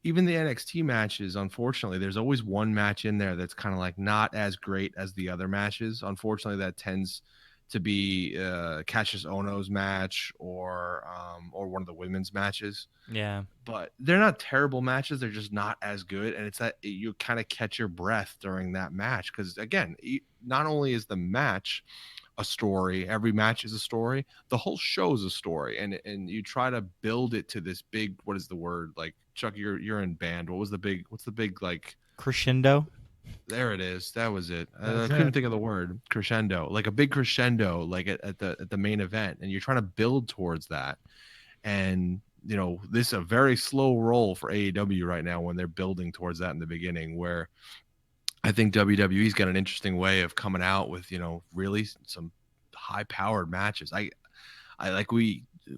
even the NXT matches, unfortunately, there's always one match in there that's kind of not as great as the other matches. Unfortunately, that tends to be Cassius Ohno's match or one of the women's matches. Yeah. But they're not terrible matches. They're just not as good. And it's that you kind of catch your breath during that match. Because, again, not only is the match a story, every match is a story, the whole show is a story. And you try to build it to this big, what is the word? Chuck, you're in band. What's the big crescendo? There it is. That was it. I couldn't think of the word. Crescendo. A big crescendo, at the main event. And you're trying to build towards that. And this is a very slow roll for AEW right now when they're building towards that in the beginning, where I think WWE's got an interesting way of coming out with, really some high-powered matches.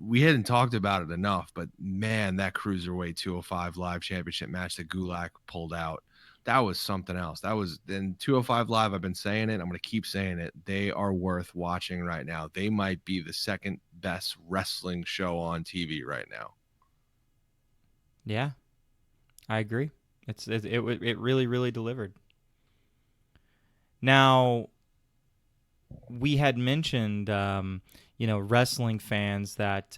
We hadn't talked about it enough, but man, that Cruiserweight 205 Live Championship match that Gulak pulled out, that was something else. That was in 205 Live. I've been saying it. I'm going to keep saying it. They are worth watching right now. They might be the second best wrestling show on TV right now. Yeah, I agree. It really, really delivered. Now, we had mentioned, wrestling fans that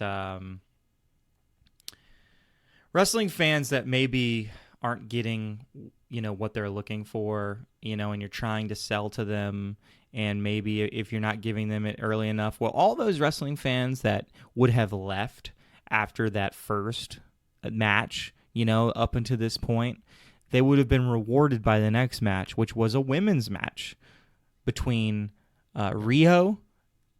maybe aren't getting, what they're looking for, and you're trying to sell to them, and maybe if you're not giving them it early enough, well, all those wrestling fans that would have left after that first match, up until this point, they would have been rewarded by the next match, which was a women's match between Rio,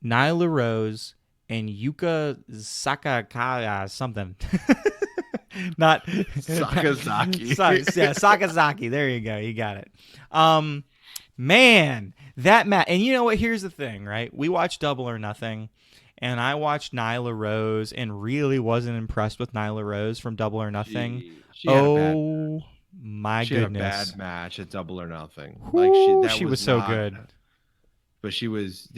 Nyla Rose, and Yuka Sakakaya something. Not Sakazaki. Yeah, Sakazaki. There you go. You got it. Man, that match. And you know what? Here's the thing, right? We watched Double or Nothing, and I watched Nyla Rose and really wasn't impressed with Nyla Rose from Double or Nothing. She had a bad Oh my she had a goodness. bad match at Double or Nothing. Whew, That she was not, so good. but she was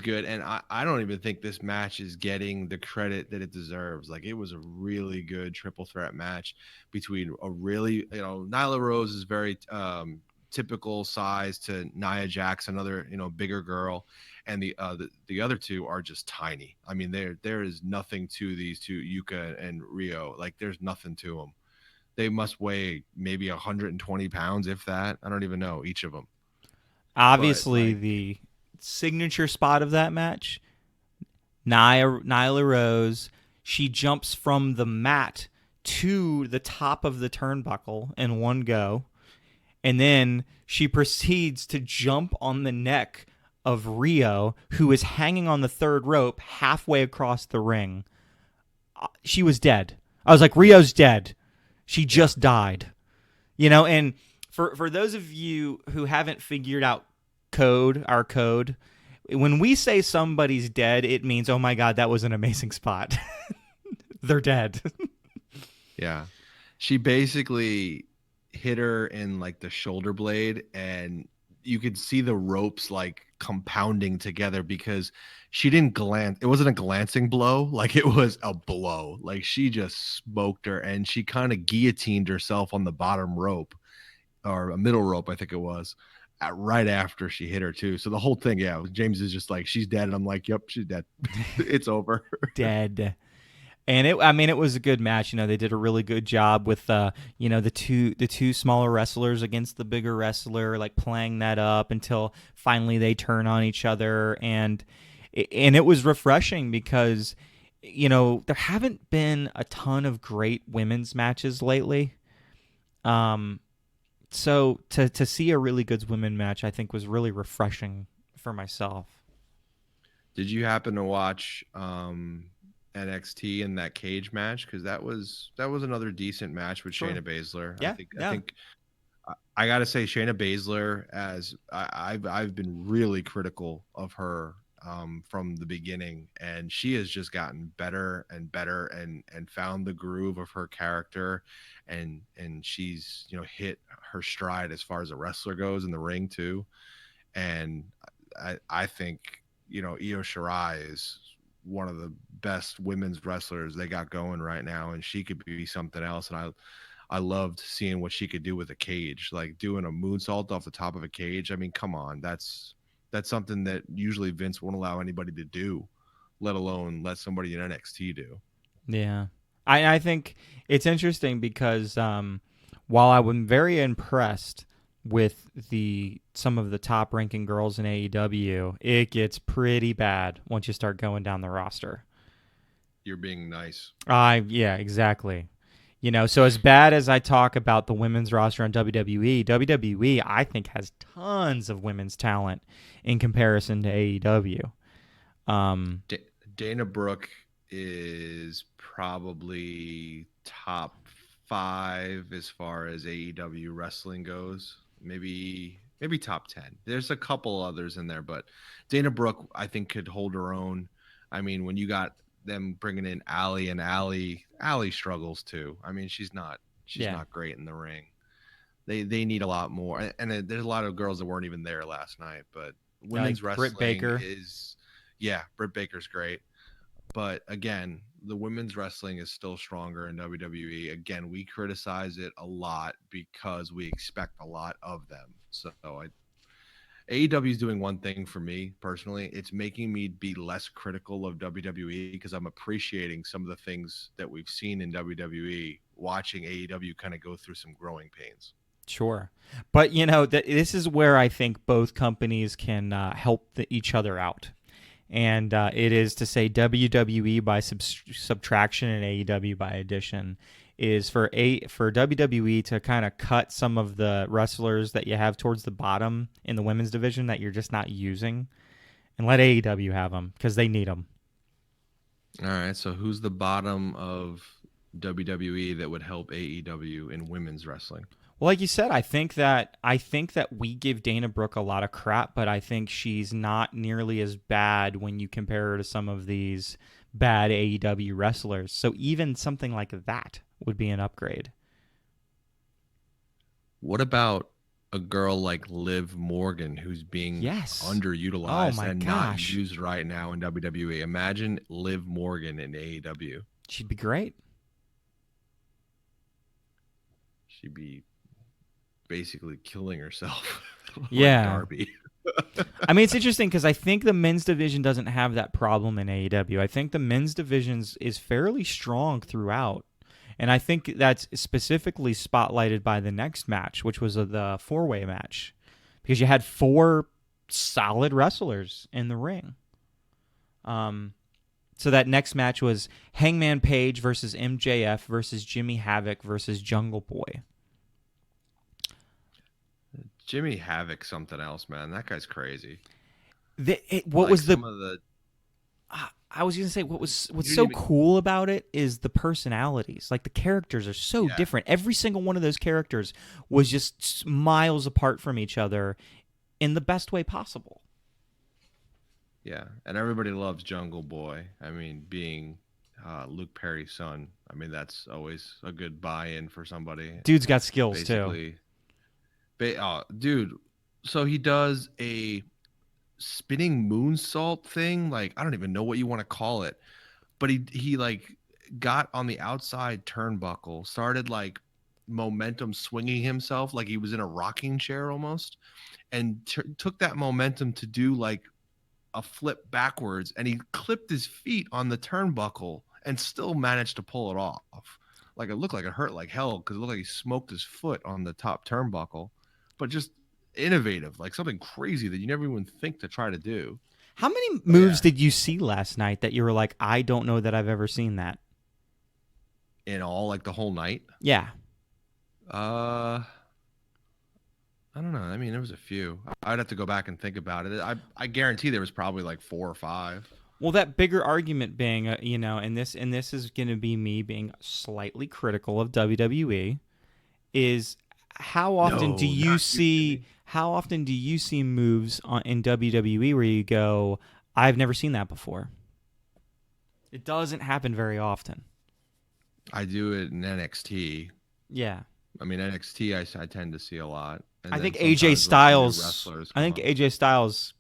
good, and I don't even think this match is getting the credit that it deserves. Like, it was a really good triple threat match between a really, Nyla Rose is very typical size to Nia Jax, another bigger girl, and the other two are just tiny. I mean, there is nothing to these two, Yuka and Rio. Like, there's nothing to them. They must weigh maybe 120 pounds, if that. I don't even know, each of them. Obviously, the signature spot of that match, Nyla Rose, she jumps from the mat to the top of the turnbuckle in one go, and then she proceeds to jump on the neck of Rio, who is hanging on the third rope halfway across the ring. She was dead. I was like, Rio's dead. She just died. And for those of you who haven't figured out our code, when we say somebody's dead, it means, oh my God, that was an amazing spot. They're dead. Yeah. She basically hit her in like the shoulder blade, and you could see the ropes like compounding together because she didn't glance. It wasn't a glancing blow. Like, it was a blow. Like, she just smoked her, and she kind of guillotined herself on the bottom rope, or a middle rope, I think it was, right after she hit her too. So the whole thing, James is just like, she's dead. And I'm like, yep, she's dead. It's over. Dead. And it was a good match. They did a really good job with the two smaller wrestlers against the bigger wrestler, like playing that up until finally they turn on each other, and it was refreshing because there haven't been a ton of great women's matches lately. So to see a really good women match, I think, was really refreshing for myself. Did you happen to watch NXT in that cage match? Because that was another decent match with Sure. Shayna Baszler. Yeah, I think I gotta say, Shayna Baszler, as I've been really critical of her from the beginning, and she has just gotten better and better and found the groove of her character, and she's hit her stride as far as a wrestler goes in the ring too. And I think Io Shirai is one of the best women's wrestlers they got going right now, and she could be something else. And I loved seeing what she could do with a cage, like doing a moonsault off the top of a cage. I mean, come on, that's something that usually Vince won't allow anybody to do, let alone let somebody in NXT do. Yeah. I think it's interesting because while I'm very impressed with some of the top ranking girls in AEW, it gets pretty bad once you start going down the roster. You're being nice. Yeah, exactly. So as bad as I talk about the women's roster on WWE, I think has tons of women's talent in comparison to AEW. Dana Brooke is probably top 5 as far as AEW wrestling goes. Maybe top 10. There's a couple others in there, but Dana Brooke, I think, could hold her own. I mean, when you got them bringing in Allie, and Allie struggles too. I mean, she's not great in the ring. They need a lot more, and there's a lot of girls that weren't even there last night. But women's wrestling Britt Baker Britt Baker's great. But again, the women's wrestling is still stronger in WWE. Again, we criticize it a lot because we expect a lot of them. So AEW is doing one thing for me personally. It's making me be less critical of WWE because I'm appreciating some of the things that we've seen in WWE, watching AEW kind of go through some growing pains. Sure. But, this is where I think both companies can help each other out. And it is to say WWE by subtraction and AEW by addition is for WWE to kind of cut some of the wrestlers that you have towards the bottom in the women's division that you're just not using, and let AEW have them because they need them. All right. So who's the bottom of WWE that would help AEW in women's wrestling? Well, like you said, I think that we give Dana Brooke a lot of crap, but I think she's not nearly as bad when you compare her to some of these bad AEW wrestlers. So even something like that would be an upgrade. What about a girl like Liv Morgan, who's being underutilized Oh my and gosh. not used right now in WWE? Imagine Liv Morgan in AEW. She'd be great. She'd be basically killing herself. Like Yeah. Darby. I mean, it's interesting because I think the men's division doesn't have that problem in AEW. I think the men's division is fairly strong throughout. And I think that's specifically spotlighted by the next match, which was the four-way match. Because you had 4 solid wrestlers in the ring. So that next match was Hangman Page versus MJF versus Jimmy Havoc versus Jungle Boy. Jimmy Havoc, something else, man. That guy's crazy. What was some of the? I was gonna say what's so cool about it is the personalities. Like the characters are so different. Every single one of those characters was just miles apart from each other in the best way possible. Yeah, and everybody loves Jungle Boy. I mean, being Luke Perry's son. I mean, that's always a good buy-in for somebody. Dude's got skills too. Dude, so he does a spinning moonsault thing. Like, I don't even know what you want to call it, but he like got on the outside turnbuckle, started like momentum swinging himself like he was in a rocking chair almost, and took that momentum to do like a flip backwards, and he clipped his feet on the turnbuckle and still managed to pull it off. Like, it looked like it hurt like hell because it looked like he smoked his foot on the top turnbuckle, but just innovative, like something crazy that you never even think to try to do. How many moves did you see last night that you were like, I don't know that I've ever seen that? In all, like the whole night? Yeah. I don't know. I mean, there was a few. I'd have to go back and think about it. I guarantee there was probably like 4 or 5. Well, that bigger argument being, and this is going to be me being slightly critical of WWE, is how often do you see moves in WWE where you go, I've never seen that before? It doesn't happen very often. I do it in NXT. Yeah. I mean, NXT, I tend to see a lot. And I think AJ Styles.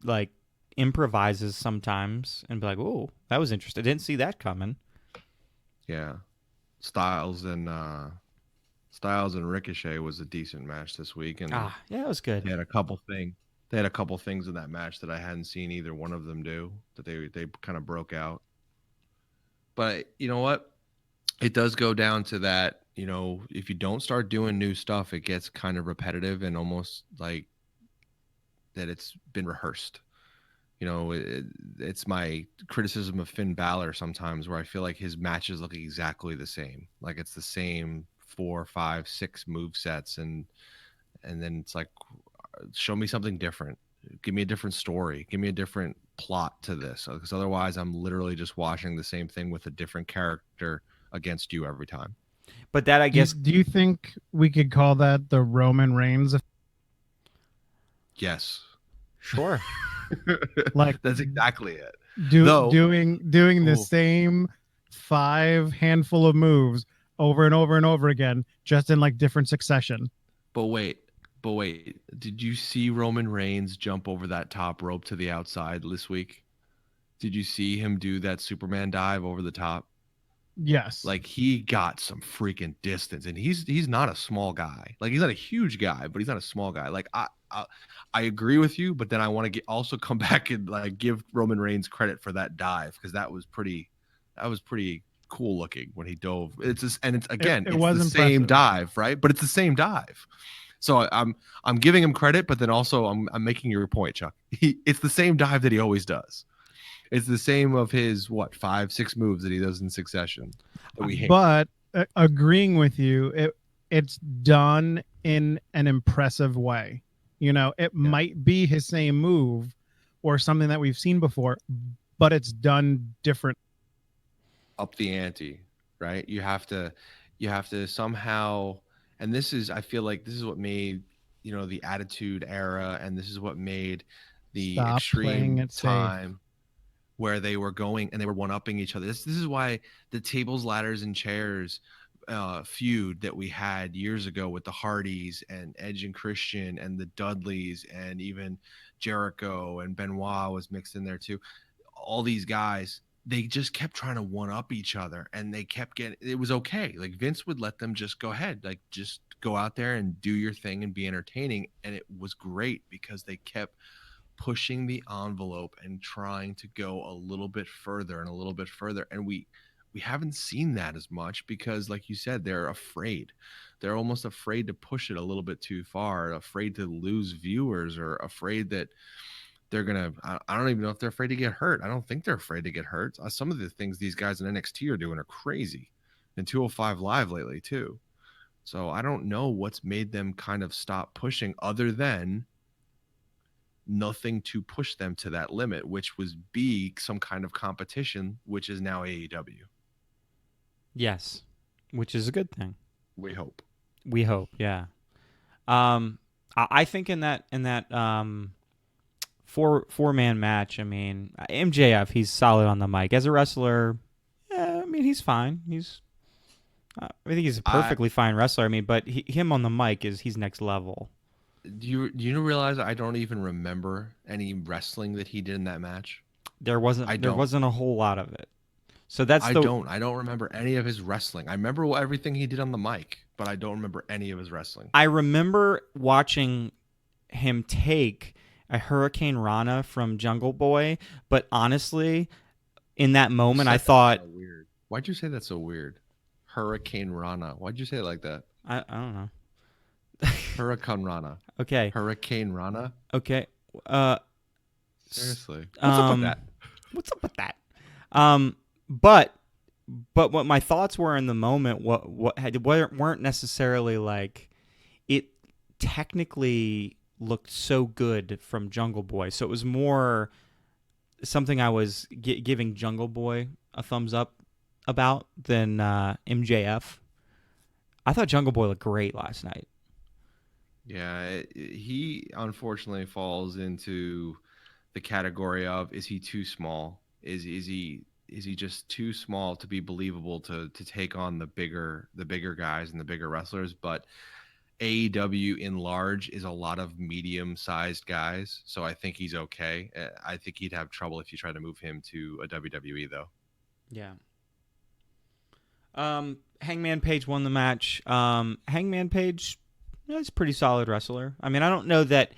Like improvises sometimes and be like, "Oh, that was interesting. I didn't see that coming." Yeah, Styles and Ricochet was a decent match this week, and yeah, it was good. They had a couple things in that match that I hadn't seen either one of them do, that they kind of broke out. But you know what? It does go down to that. You know, if you don't start doing new stuff, it gets kind of repetitive and almost like that it's been rehearsed. You know, it's my criticism of Finn Balor sometimes, where I feel like his matches look exactly the same. Like it's the same 4, 5, 6 move sets, and then it's like, show me something different. Give me a different story. Give me a different plot to this, because otherwise I'm literally just watching the same thing with a different character against you every time. But that, I guess, do you think we could call that the Roman Reigns? Yes. Sure. Like that's exactly it. Doing the same 5 handful of moves over and over and over again, just in like different succession. But wait, did you see Roman Reigns jump over that top rope to the outside this week? Did you see him do that Superman dive over the top? Yes. Like, he got some freaking distance, and he's not a small guy. Like, he's not a huge guy, but he's not a small guy. Like, I agree with you, but then I want to also come back and like give Roman Reigns credit for that dive, because that was pretty cool looking when he dove. It's the same dive, right? But it's the same dive. So I'm giving him credit, but then also I'm making your point, Chuck. It's the same dive that he always does. It's the same of his 5, 6 moves that he does in succession that we hate. But agreeing with you, it's done in an impressive way. You know, it might be his same move, or something that we've seen before, but it's done different. Up the ante, right? You have to somehow, and this is, I feel like this is what made, the Attitude Era, and this is what made the Stop playing Extreme it safe. time where they were going and they were one-upping each other. This is why the tables, ladders, and chairs feud that we had years ago with the Hardys and Edge and Christian and the Dudleys, and even Jericho and Benoit was mixed in there too. All these guys, they just kept trying to one up each other, and they kept getting, it was okay. Like Vince would let them just go ahead, like just go out there and do your thing and be entertaining. And it was great because they kept pushing the envelope and trying to go a little bit further and a little bit further. And we haven't seen that as much because, like you said, they're afraid. They're almost afraid to push it a little bit too far, afraid to lose viewers, or afraid that they're gonna, I don't even know if they're afraid to get hurt. I don't think they're afraid to get hurt. Some of the things these guys in NXT are doing are crazy, and 205 Live lately too. So I don't know what's made them kind of stop pushing, other than nothing to push them to that limit, which was be some kind of competition, which is now AEW. Yes, which is a good thing. We hope. We hope, yeah. I think in that four-man match, I mean, MJF, he's solid on the mic. As a wrestler, I mean, he's fine. I think he's a perfectly fine wrestler. I mean, but him on the mic he's next level. Do you realize I don't even remember any wrestling that he did in that match? There wasn't a whole lot of it. So I don't remember any of his wrestling. I remember everything he did on the mic, but I don't remember any of his wrestling. I remember watching him take a Hurricane Rana from Jungle Boy, but honestly, in that moment, I thought, so weird. Why'd you say that so weird? Hurricane Rana. Why'd you say it like that? I don't know. Hurricane Rana. Okay. Hurricane Rana. Okay. Seriously. What's up with that? What's up with that? But what my thoughts were in the moment weren't necessarily like it technically looked so good from Jungle Boy. So it was more something I was giving Jungle Boy a thumbs up about than MJF. I thought Jungle Boy looked great last night. Yeah, he unfortunately falls into the category of, is he too small? Is he just too small to be believable to take on the bigger guys and the bigger wrestlers? But AEW in large is a lot of medium-sized guys, so I think he's okay. I think he'd have trouble if you try to move him to a WWE, though. Yeah. Hangman Page won the match. Hangman Page is a pretty solid wrestler. I mean, I don't know that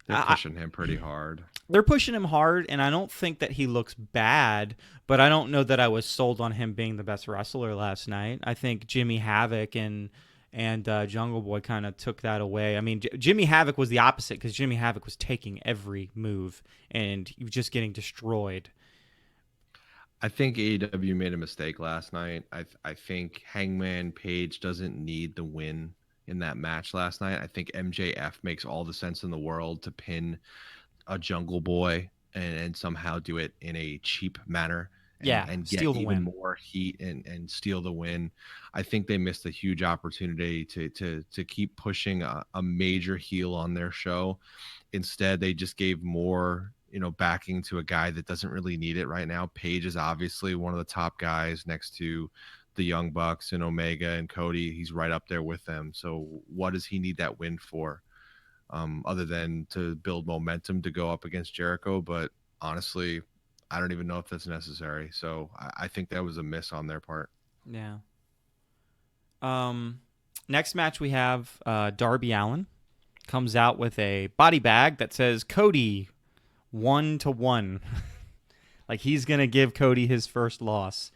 they're pushing him pretty hard. They're pushing him hard, and I don't think that he looks bad, but I don't know that I was sold on him being the best wrestler last night. I think Jimmy Havoc and Jungle Boy kind of took that away. I mean, Jimmy Havoc was the opposite, because Jimmy Havoc was taking every move, and he was just getting destroyed. I think AEW made a mistake last night. I think Hangman Page doesn't need the win in that match last night. I think MJF makes all the sense in the world to pin a Jungle Boy and somehow do it in a cheap manner. And get steal the even win. more heat and steal the win. I think they missed a huge opportunity to keep pushing a major heel on their show. Instead, they just gave more backing to a guy that doesn't really need it right now. Page is obviously one of the top guys next to the Young Bucks and Omega and Cody. He's right up there with them. So what does he need that win for? Other than to build momentum to go up against Jericho. But honestly, I don't even know if that's necessary. So I think that was a miss on their part. Yeah. Next match we have Darby Allin comes out with a body bag that says Cody 1-1. Like he's going to give Cody his first loss.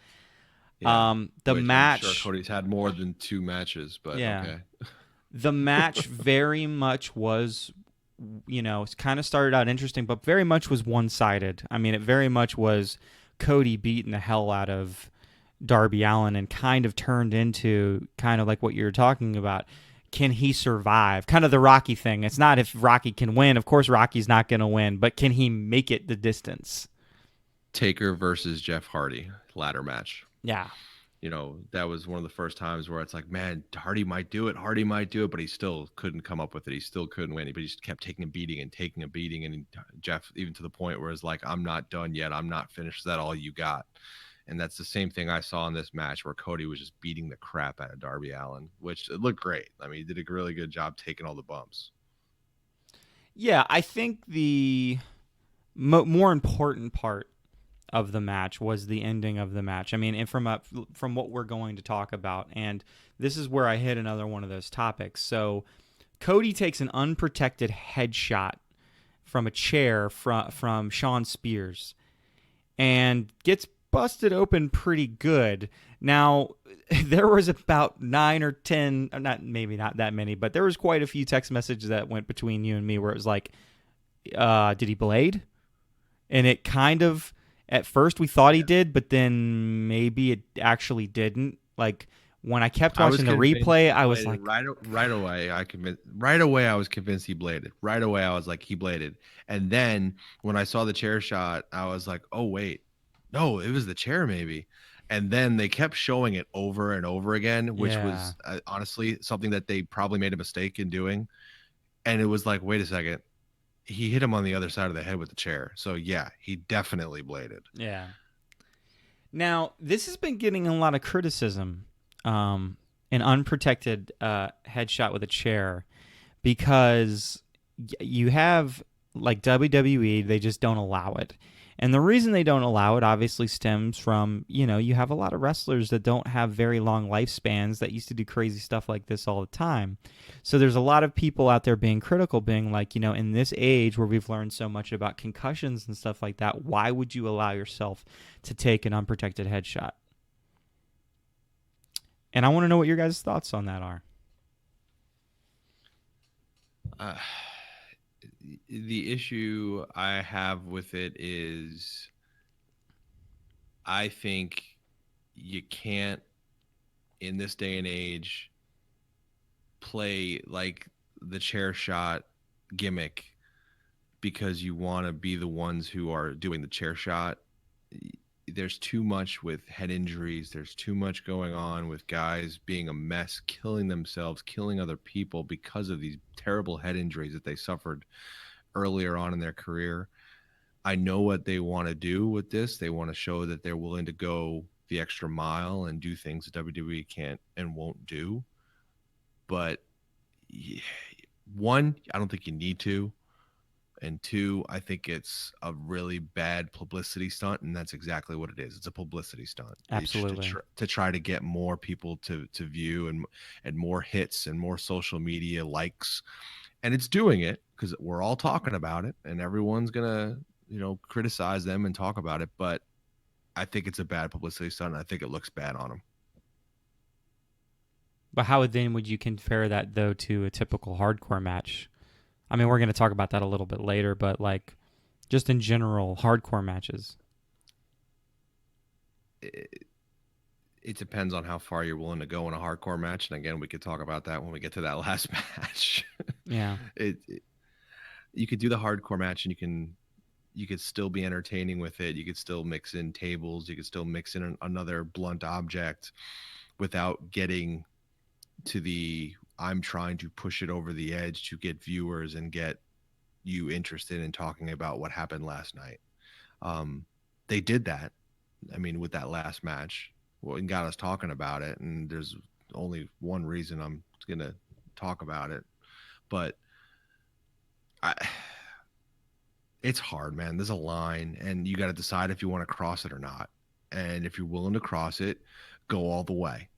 Yeah, the match. I'm sure Cody's had more than 2 matches, but yeah. Okay. The match very much was, it kind of started out interesting, but very much was one-sided. I mean, it very much was Cody beating the hell out of Darby Allin and kind of turned into kind of like what you were talking about. can he survive? Kind of the Rocky thing. It's not if Rocky can win. Of course, Rocky's not going to win, but can he make it the distance? Taker versus Jeff Hardy ladder match. Yeah. That was one of the first times where it's like, man, Hardy might do it, but he still couldn't come up with it. He still couldn't win. But he just kept taking a beating. And Jeff, even to the point where it's like, I'm not done yet. I'm not finished. Is that all you got? And that's the same thing I saw in this match where Cody was just beating the crap out of Darby Allin, which it looked great. I mean, he did a really good job taking all the bumps. Yeah, I think the more important part of the match was the ending of the match. I mean, and from what we're going to talk about, and this is where I hit another one of those topics. So Cody takes an unprotected headshot from a chair from Shawn Spears and gets busted open pretty good. Now, there was about 9 or 10, maybe not that many, but there was quite a few text messages that went between you and me where it was like, did he blade? And it kind of, at first we thought he did, but then maybe it actually didn't. Like when I kept watching the replay, I was like, right away I was convinced he bladed. Right away I was like, he bladed. And then when I saw the chair shot, I was like, oh wait, no, it was the chair maybe. And then they kept showing it over and over again, which was honestly something that they probably made a mistake in doing. And it was like, wait a second. He hit him on the other side of the head with the chair. So, yeah, he definitely bladed. Yeah. Now, this has been getting a lot of criticism, an unprotected headshot with a chair, because you have, like WWE, they just don't allow it. And the reason they don't allow it obviously stems from, you have a lot of wrestlers that don't have very long lifespans that used to do crazy stuff like this all the time. So there's a lot of people out there being critical, being like, in this age where we've learned so much about concussions and stuff like that, why would you allow yourself to take an unprotected headshot? And I want to know what your guys' thoughts on that are. The issue I have with it is I think you can't, in this day and age, play like the chair shot gimmick because you want to be the ones who are doing the chair shot. There's too much with head injuries. There's too much going on with guys being a mess, killing themselves, killing other people because of these terrible head injuries that they suffered earlier on in their career. I know what they want to do with this. They want to show that they're willing to go the extra mile and do things that WWE can't and won't do. But one, I don't think you need to. And two, I think it's a really bad publicity stunt, and that's exactly what it is. It's a publicity stunt. Absolutely. To try to get more people to view and more hits and more social media likes. And it's doing it because we're all talking about it, and everyone's going to, criticize them and talk about it. But I think it's a bad publicity stunt, and I think it looks bad on them. But how then would you compare that, though, to a typical hardcore match? I mean, we're going to talk about that a little bit later, but like just in general, hardcore matches. It depends on how far you're willing to go in a hardcore match. And again, we could talk about that when we get to that last match. Yeah. You could do the hardcore match and you could still be entertaining with it. You could still mix in tables. You could still mix in another blunt object without getting to the I'm trying to push it over the edge to get viewers and get you interested in talking about what happened last night. They did that. I mean, with that last match, and got us talking about it. And there's only one reason I'm going to talk about it, but it's hard, man. There's a line and you got to decide if you want to cross it or not. And if you're willing to cross it, go all the way.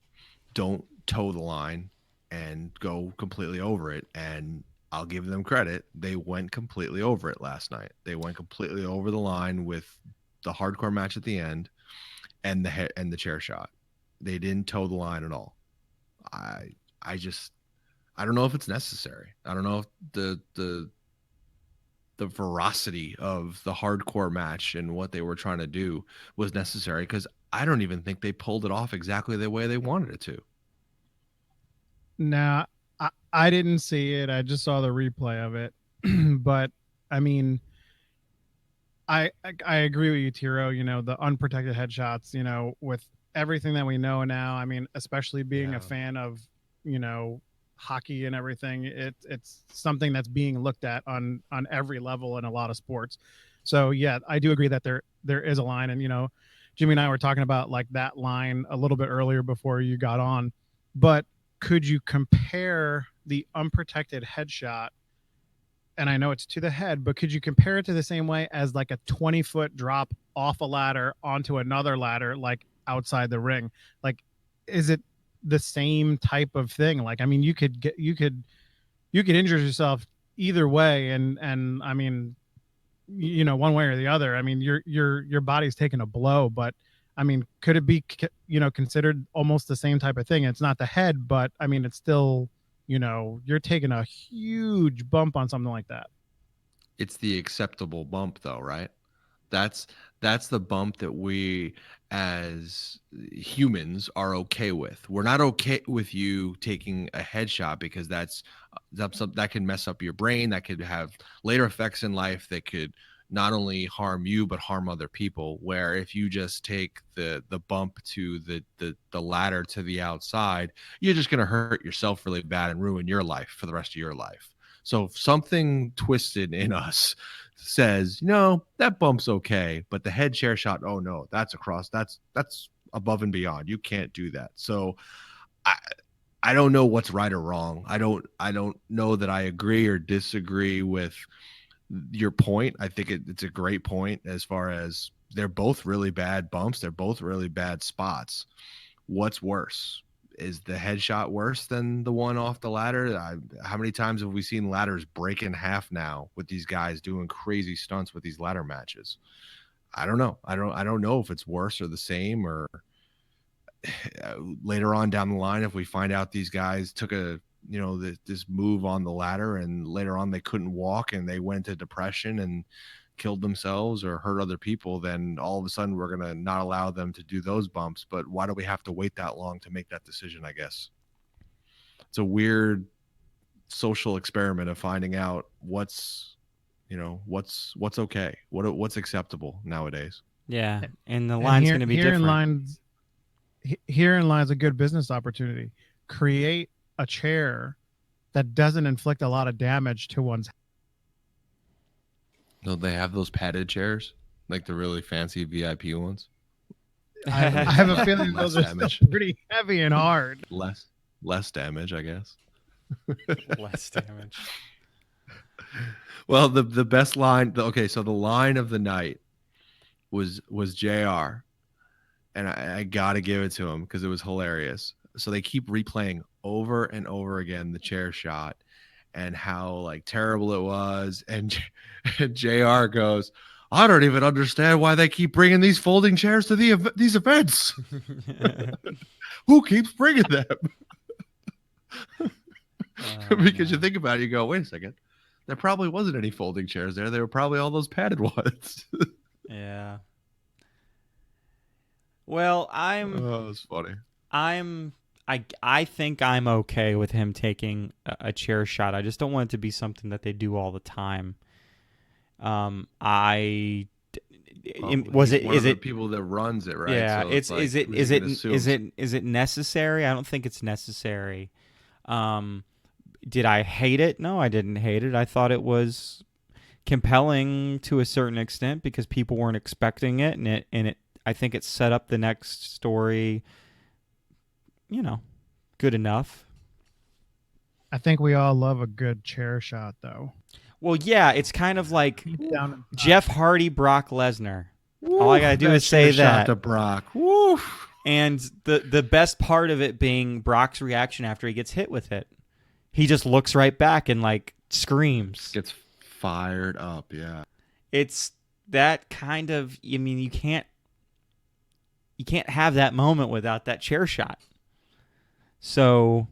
Don't toe the line and go completely over it. And I'll give them credit. They went completely over it last night. They went completely over the line with the hardcore match at the end and the chair shot. They didn't toe the line at all. I don't know if it's necessary. I don't know if the veracity of the hardcore match and what they were trying to do was necessary, because I don't even think they pulled it off exactly the way they wanted it to. Now, I didn't see it. I just saw the replay of it. But I mean, I agree with you, Tiro. You know, the unprotected headshots. You know, with everything that we know now. I mean, especially being a fan of, you know, hockey and everything. It's something that's being looked at on every level in a lot of sports. So yeah, I do agree that there is a line, and you know, Jimmy and I were talking about like that line a little bit earlier before you got on. But could you compare the unprotected headshot, and I know it's to the head, but could you compare it to the same way as like a 20-foot drop off a ladder onto another ladder, like outside the ring? Like, is it the same type of thing? Like, I mean, you could injure yourself either way, and I mean, you know, one way or the other. I mean, your body's taking a blow, but I mean, could it be, you know, considered almost the same type of thing? It's not the head, but I mean, it's still, you know, you're taking a huge bump on something like that. It's the acceptable bump, though, right? That's the bump that we as humans are okay with. We're not okay with you taking a headshot because that can mess up your brain. That could have later effects in life that could not only harm you but harm other people. Where if you just take the bump to the ladder to the outside, you're just going to hurt yourself really bad and ruin your life for the rest of your life. So if something twisted in us says, no, that bump's okay, but the head chair shot, oh no, that's above and beyond. You can't do that. So I don't know what's right or wrong. I don't know that I agree or disagree with your point. I think it's a great point as far as they're both really bad bumps. They're both really bad spots. What's worse? Is the headshot worse than the one off the ladder? How many times have we seen ladders break in half now with these guys doing crazy stunts with these ladder matches? I don't know. I don't know if it's worse or the same, or later on down the line, if we find out these guys took this move on the ladder and later on they couldn't walk and they went into depression and killed themselves or hurt other people, then all of a sudden we're going to not allow them to do those bumps. But why do we have to wait that long to make that decision? I guess it's a weird social experiment of finding out what's okay, what's acceptable nowadays. Yeah, and the line's going to be different. Herein lies a good business opportunity. Create a chair that doesn't inflict a lot of damage to one's. No, they have those padded chairs, like the really fancy VIP ones. I have a feeling those are pretty heavy and hard. Less damage, I guess. Less damage. Well, the best line. So the line of the night was JR, and I gotta give it to him because it was hilarious. So they keep replaying over and over again the chair shot and how like terrible it was, and JR goes, I don't even understand why they keep bringing these folding chairs to these events. Who keeps bringing them? Because you think about it, you go, wait a second, there probably wasn't any folding chairs there. They were probably all those padded ones. Yeah. Well, Oh, it's funny. I think I'm okay with him taking a chair shot. I just don't want it to be something that they do all the time. Is it people that runs it, right? Yeah, so it's like, is it necessary? I don't think it's necessary. Did I hate it? No, I didn't hate it. I thought it was compelling to a certain extent because people weren't expecting it, and I think it set up the next story, you know, good enough. I think we all love a good chair shot, though. Well, yeah, it's kind of like Jeff Hardy, Brock Lesnar. All I gotta do is say that. Shot to Brock. Woo. And the best part of it being Brock's reaction after he gets hit with it. He just looks right back and like screams. Gets fired up, yeah. It's that kind of, I mean, you can't have that moment without that chair shot. So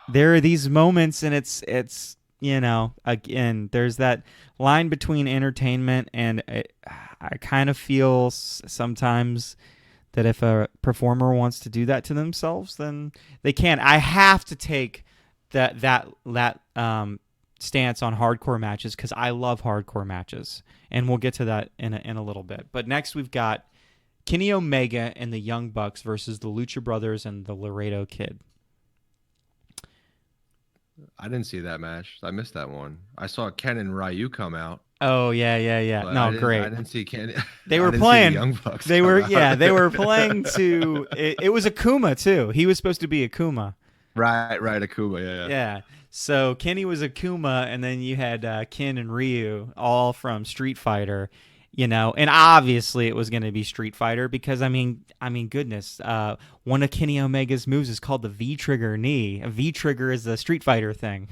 there are these moments, and it's you know, again, there's that line between entertainment and I kind of feel sometimes that if a performer wants to do that to themselves, then they can. I have to take that stance on hardcore matches because I love hardcore matches, and we'll get to that in a little bit. But next we've got Kenny Omega and the Young Bucks versus the Lucha Brothers and the Laredo Kid. I didn't see that match. I missed that one. I saw Ken and Ryu come out. Oh yeah. But No, I great. didn't see Ken. They were I didn't see the playing. Young Bucks They come were out. they were playing to. It was Akuma too. He was supposed to be Akuma. Right, Akuma, yeah. Yeah. So Kenny was Akuma, and then you had Ken and Ryu, all from Street Fighter, and obviously it was going to be Street Fighter because I mean, goodness, one of Kenny Omega's moves is called the V trigger knee. A V trigger is the Street Fighter thing.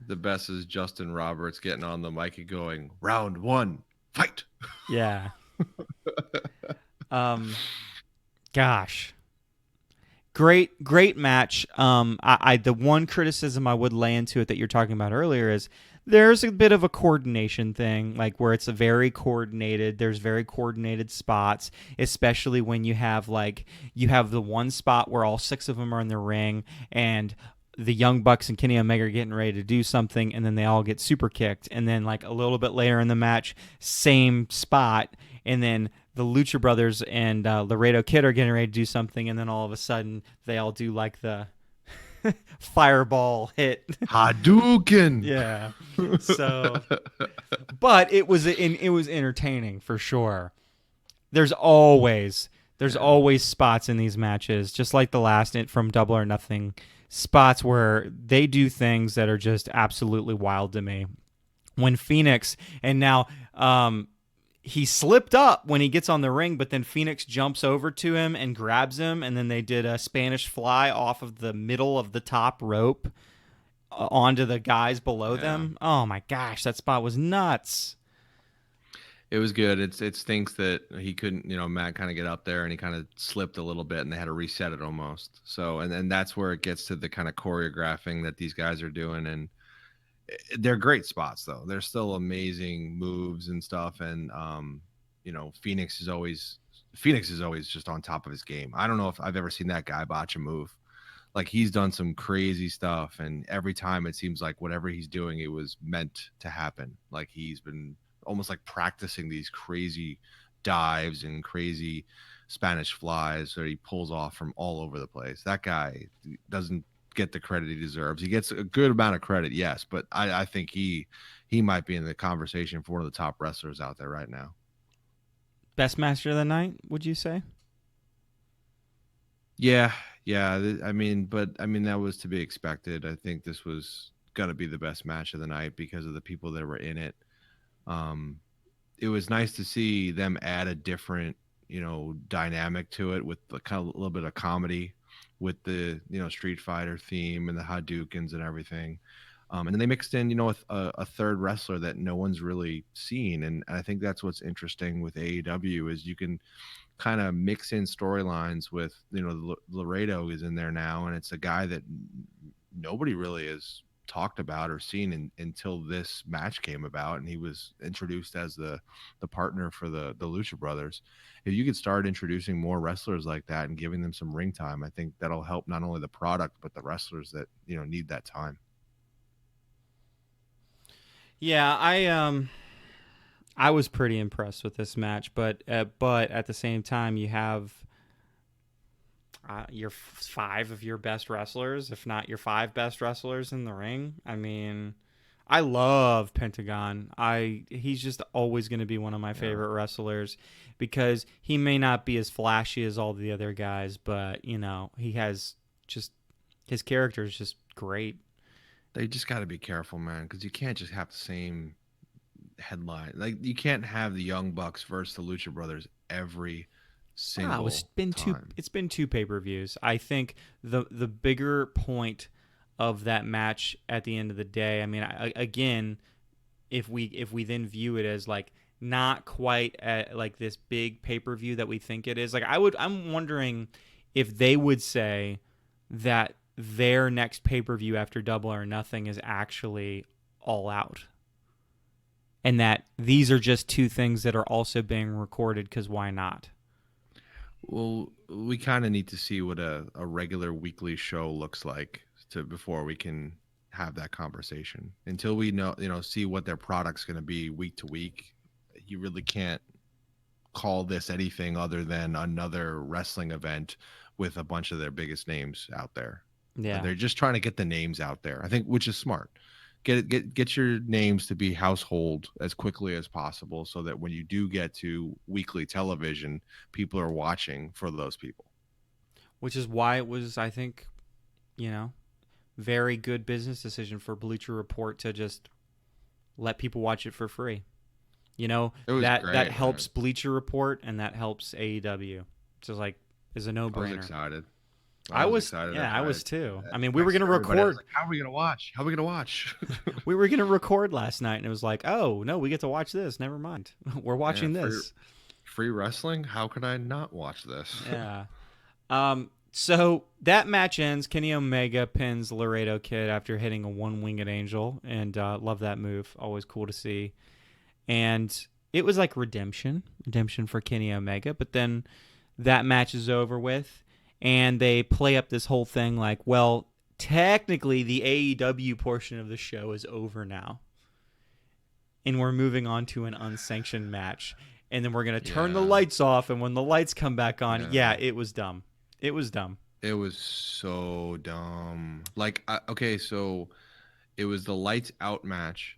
The best is Justin Roberts getting on the mic and going, "Round 1, fight." Yeah. Gosh. Great match. I the one criticism I would lay into it that you're talking about earlier is there's a bit of a coordination thing, like where it's a very coordinated. There's very coordinated spots, especially when you have the one spot where all 6 of them are in the ring and the Young Bucks and Kenny Omega are getting ready to do something, and then they all get super kicked, and then like a little bit later in the match, same spot, and then the Lucha Brothers and Laredo Kid are getting ready to do something, and then all of a sudden they all do like the fireball hit. Hadouken. Yeah. So, but it was entertaining for sure. There's always spots in these matches, just like the last from Double or Nothing, spots where they do things that are just absolutely wild to me. When Phoenix, and now he slipped up when he gets on the ring, but then Phoenix jumps over to him and grabs him, and then they did a Spanish fly off of the middle of the top rope onto the guys below them. Oh my gosh, that spot was nuts. It was good. It stinks that he couldn't, Matt kind of get up there and he kind of slipped a little bit and they had to reset it almost. So, and that's where it gets to the kind of choreographing that these guys are doing. And they're great spots though. They're still amazing moves and stuff. And, Phoenix is always just on top of his game. I don't know if I've ever seen that guy botch a move. Like he's done some crazy stuff. And every time it seems like whatever he's doing, it was meant to happen. Like he's been almost like practicing these crazy dives and crazy Spanish flies that he pulls off from all over the place. That guy doesn't get the credit he deserves. He gets a good amount of credit, yes, but I think he might be in the conversation for one of the top wrestlers out there right now. Best match of the night, would you say? Yeah. That was to be expected. I think this was going to be the best match of the night because of the people that were in it. It was nice to see them add a different, dynamic to it with the kind of a little bit of comedy with the, Street Fighter theme and the Hadoukens and everything. And then they mixed in, a third wrestler that no one's really seen. And I think that's what's interesting with AEW is you can kind of mix in storylines with, Laredo is in there now. And it's a guy that nobody really is talked about or seen until this match came about, and he was introduced as the partner for the Lucha Brothers. If you could start introducing more wrestlers like that and giving them some ring time, I think that'll help not only the product but the wrestlers that need that time. Yeah, I was pretty impressed with this match, but at the same time you have your 5 of your best wrestlers, if not your 5 best wrestlers in the ring. I mean, I love Pentagon. He's just always going to be one of my favorite wrestlers because he may not be as flashy as all the other guys, but he has just his character is just great. They just got to be careful, man, because you can't just have the same headline. Like you can't have the Young Bucks versus the Lucha Brothers every single time. It's been 2 pay-per-views. I think the bigger point of that match at the end of the day, I mean, again, if we then view it as like not quite at like this big pay-per-view that we think it is, like I'm wondering if they would say that their next pay-per-view after Double or Nothing is actually All Out. And that these are just 2 things that are also being recorded because why not? Well, we kind of need to see what a regular weekly show looks like before we can have that conversation. Until we know, see what their product's going to be week to week, you really can't call this anything other than another wrestling event with a bunch of their biggest names out there. Yeah. They're just trying to get the names out there, I think, which is smart. Get your names to be household as quickly as possible, so that when you do get to weekly television, people are watching for those people. Which is why it was, I think, very good business decision for Bleacher Report to just let people watch it for free. That helps Bleacher Report and that helps AEW. So is a no-brainer. I was excited. I was excited. Yeah, I was too. I mean, we were going to record. How are we going to watch? We were going to record last night, and it was like, oh, no, we get to watch this. Never mind. We're watching this. Free wrestling? How could I not watch this? Yeah. So that match ends. Kenny Omega pins Laredo Kid after hitting a one-winged angel, and love that move. Always cool to see. And it was like redemption for Kenny Omega, but then that match is over with. And they play up this whole thing like, well, technically the AEW portion of the show is over now. And we're moving on to an unsanctioned match. And then we're going to turn the lights off. And when the lights come back on, it was dumb. It was dumb. It was so dumb. So it was the lights out match.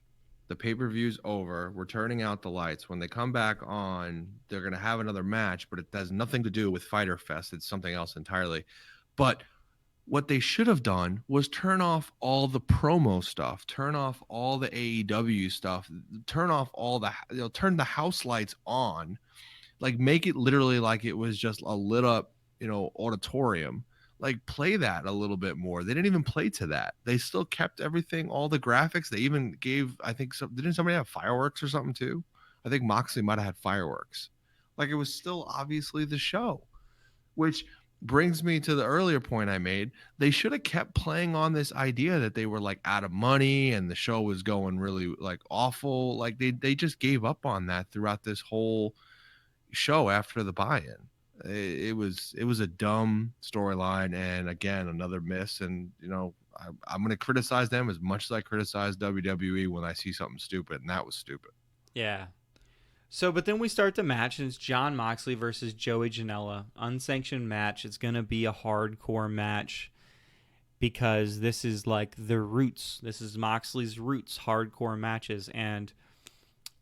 The pay-per-view's over. We're turning out the lights. When they come back on, they're going to have another match, but it has nothing to do with Fyter Fest. It's something else entirely. But what they should have done was turn off all the promo stuff, turn off all the AEW stuff, turn off all the, turn the house lights on, make it literally like it was just a lit up, auditorium. Play that a little bit more. They didn't even play to that. They still kept everything, all the graphics. They even gave, I think, didn't somebody have fireworks or something too? I think Moxley might have had fireworks. It was still obviously the show, which brings me to the earlier point I made. They should have kept playing on this idea that they were out of money and the show was going really awful. They just gave up on that throughout this whole show after the buy-in. It was a dumb storyline, and again, another miss. And I'm going to criticize them as much as I criticize WWE when I see something stupid, and that was stupid. Yeah. So, but then we start the match, and it's Jon Moxley versus Joey Janela, unsanctioned match. It's going to be a hardcore match because this is the roots. This is Moxley's roots, hardcore matches, and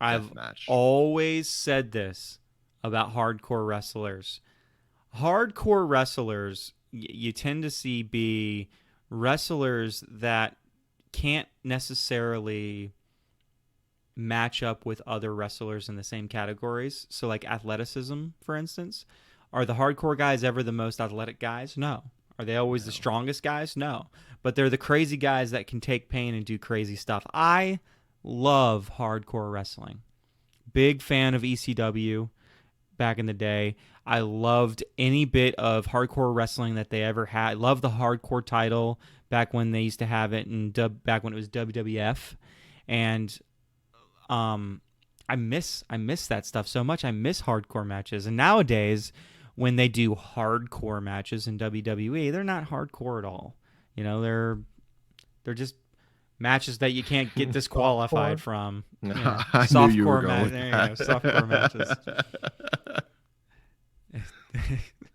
I've always said this about hardcore wrestlers. Hardcore wrestlers, you tend to see be wrestlers that can't necessarily match up with other wrestlers in the same categories. So athleticism, for instance. Are the hardcore guys ever the most athletic guys? No. Are they always the strongest guys? No. But they're the crazy guys that can take pain and do crazy stuff. I love hardcore wrestling. Big fan of ECW. Back in the day, I loved any bit of hardcore wrestling that they ever had. I loved the hardcore title back when they used to have it, and back when it was WWF. And I miss that stuff so much. I miss hardcore matches. And nowadays, when they do hardcore matches in WWE, they're not hardcore at all. They're just matches that you can't get disqualified from. I knew you were going with there you go, softcore matches.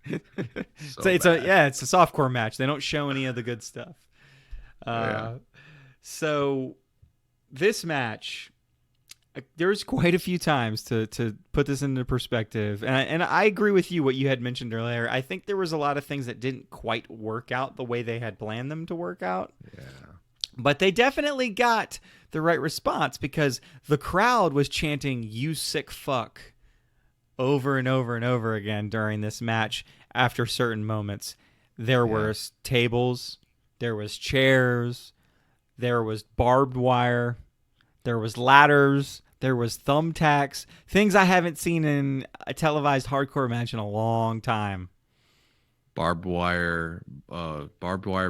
It's a softcore match. They don't show any of the good stuff. So this match, there's quite a few times to put this into perspective, and I agree with you what you had mentioned earlier. I think there was a lot of things that didn't quite work out the way they had planned them to work out. Yeah. But they definitely got the right response because the crowd was chanting "You sick fuck" over and over and over again during this match after certain moments. There were tables, there was chairs, there was barbed wire, there was ladders, there was thumbtacks, things I haven't seen in a televised hardcore match in a long time. Barbed wire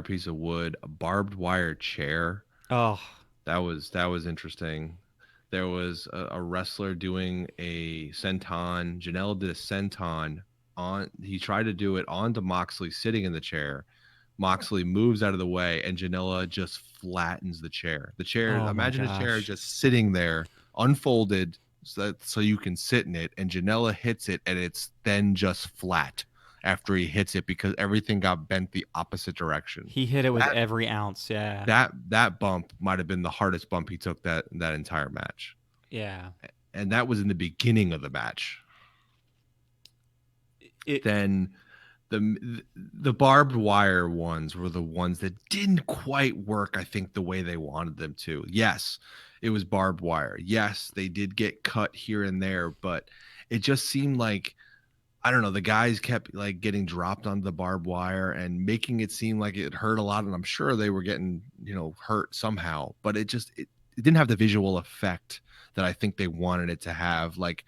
piece of wood, a barbed wire chair. Oh, that was interesting. There was a wrestler doing a senton. Janela did a senton on. He tried to do it onto Moxley sitting in the chair. Moxley moves out of the way, and Janela just flattens the chair. The chair, Oh my imagine a chair gosh. just sitting there, unfolded, so you can sit in it, and Janela hits it, and it's then just flat after he hits it because everything got bent the opposite direction. He hit it with That every ounce. Yeah. that bump might have been the hardest bump he took that entire match. Yeah. And that was in the beginning of the match. Then the barbed wire ones were the ones that didn't quite work, I think, the way they wanted them to. Yes, it was barbed wire. Yes, they did get cut here and there, but it just seemed like, I don't know, the guys kept like getting dropped onto the barbed wire and making it seem like it hurt a lot, and I'm sure they were getting, hurt somehow, but it didn't have the visual effect that I think they wanted it to have. Like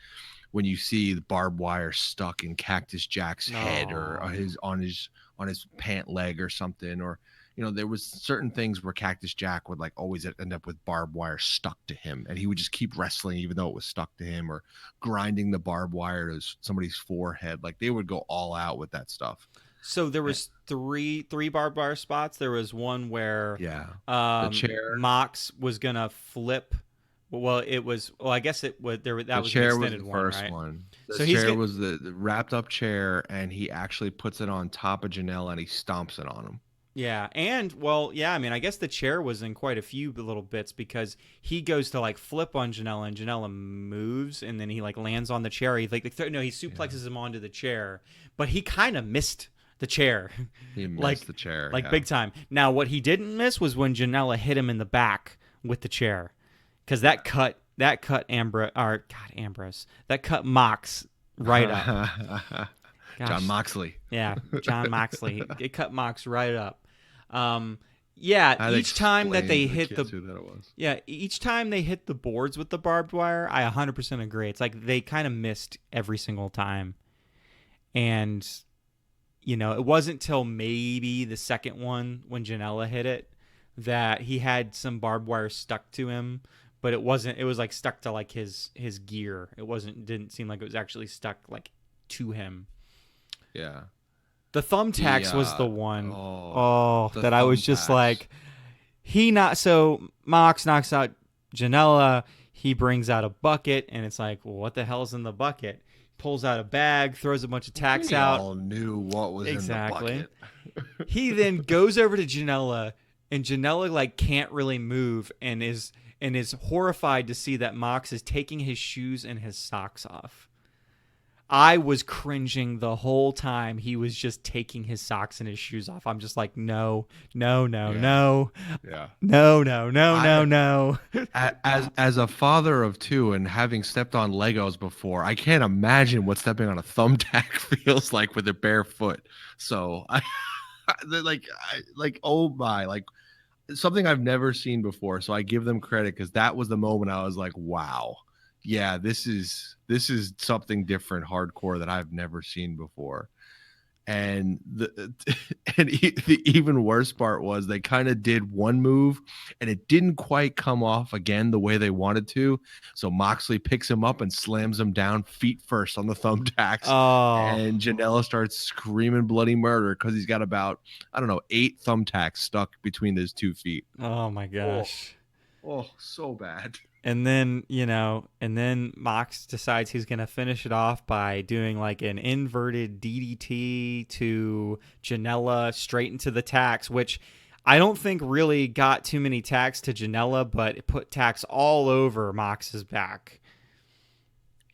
when you see the barbed wire stuck in Cactus Jack's head or on his pant leg or something, or there was certain things where Cactus Jack would like always end up with barbed wire stuck to him, and he would just keep wrestling even though it was stuck to him, or grinding the barbed wire to somebody's forehead. Like they would go all out with that stuff. So there was three barbed wire spots. There was one where the chair, Mox was gonna flip. Well, it was. Well, I guess it was there. That the was chair an was extended the first right? one. The So chair was the wrapped up chair, and he actually puts it on top of Janelle and he stomps it on him. Yeah, and I mean, I guess the chair was in quite a few little bits because he goes to like flip on Janela, and Janela moves, and then he like lands on the chair. He he suplexes him onto the chair, but he kind of missed the chair. He missed the chair, big time. Now, what he didn't miss was when Janela hit him in the back with the chair, because that cut Ambrose, that cut Mox right up. John Moxley. Yeah, John Moxley. It cut Mox right up. Each time that they hit each time they hit the boards with the barbed wire, I 100% agree. It's like they kind of missed every single time. And it wasn't till maybe the second one when Janela hit it that he had some barbed wire stuck to him, but it wasn't. It was like stuck to like his gear. Didn't seem like it was actually stuck like to him. Yeah. The thumbtacks was the one that I was just like, Mox knocks out Janela. He brings out a bucket, and it's like, well, what the hell's in the bucket? Pulls out a bag, throws a bunch of tacks out. We all knew what was in the bucket. He then goes over to Janela, and Janela like can't really move, and is horrified to see that Mox is taking his shoes and his socks off. I was cringing the whole time he was just taking his socks and his shoes off. I'm just like, no. Yeah. No. As a father of two and having stepped on Legos before, I can't imagine what stepping on a thumbtack feels like with a bare foot. So oh my, like something I've never seen before. So I give them credit because that was the moment I was like, wow. Yeah, this is something different, hardcore that I've never seen before. And the even worse part was they kind of did one move and it didn't quite come off again the way they wanted to. So Moxley picks him up and slams him down feet first on the thumbtacks. And Janela starts screaming bloody murder because he's got about, 8 thumbtacks stuck between his 2 feet. Oh my gosh. Oh, so bad. And then, Mox decides he's going to finish it off by doing like an inverted DDT to Janela straight into the tacks, which I don't think really got too many tacks to Janela, but it put tacks all over Mox's back.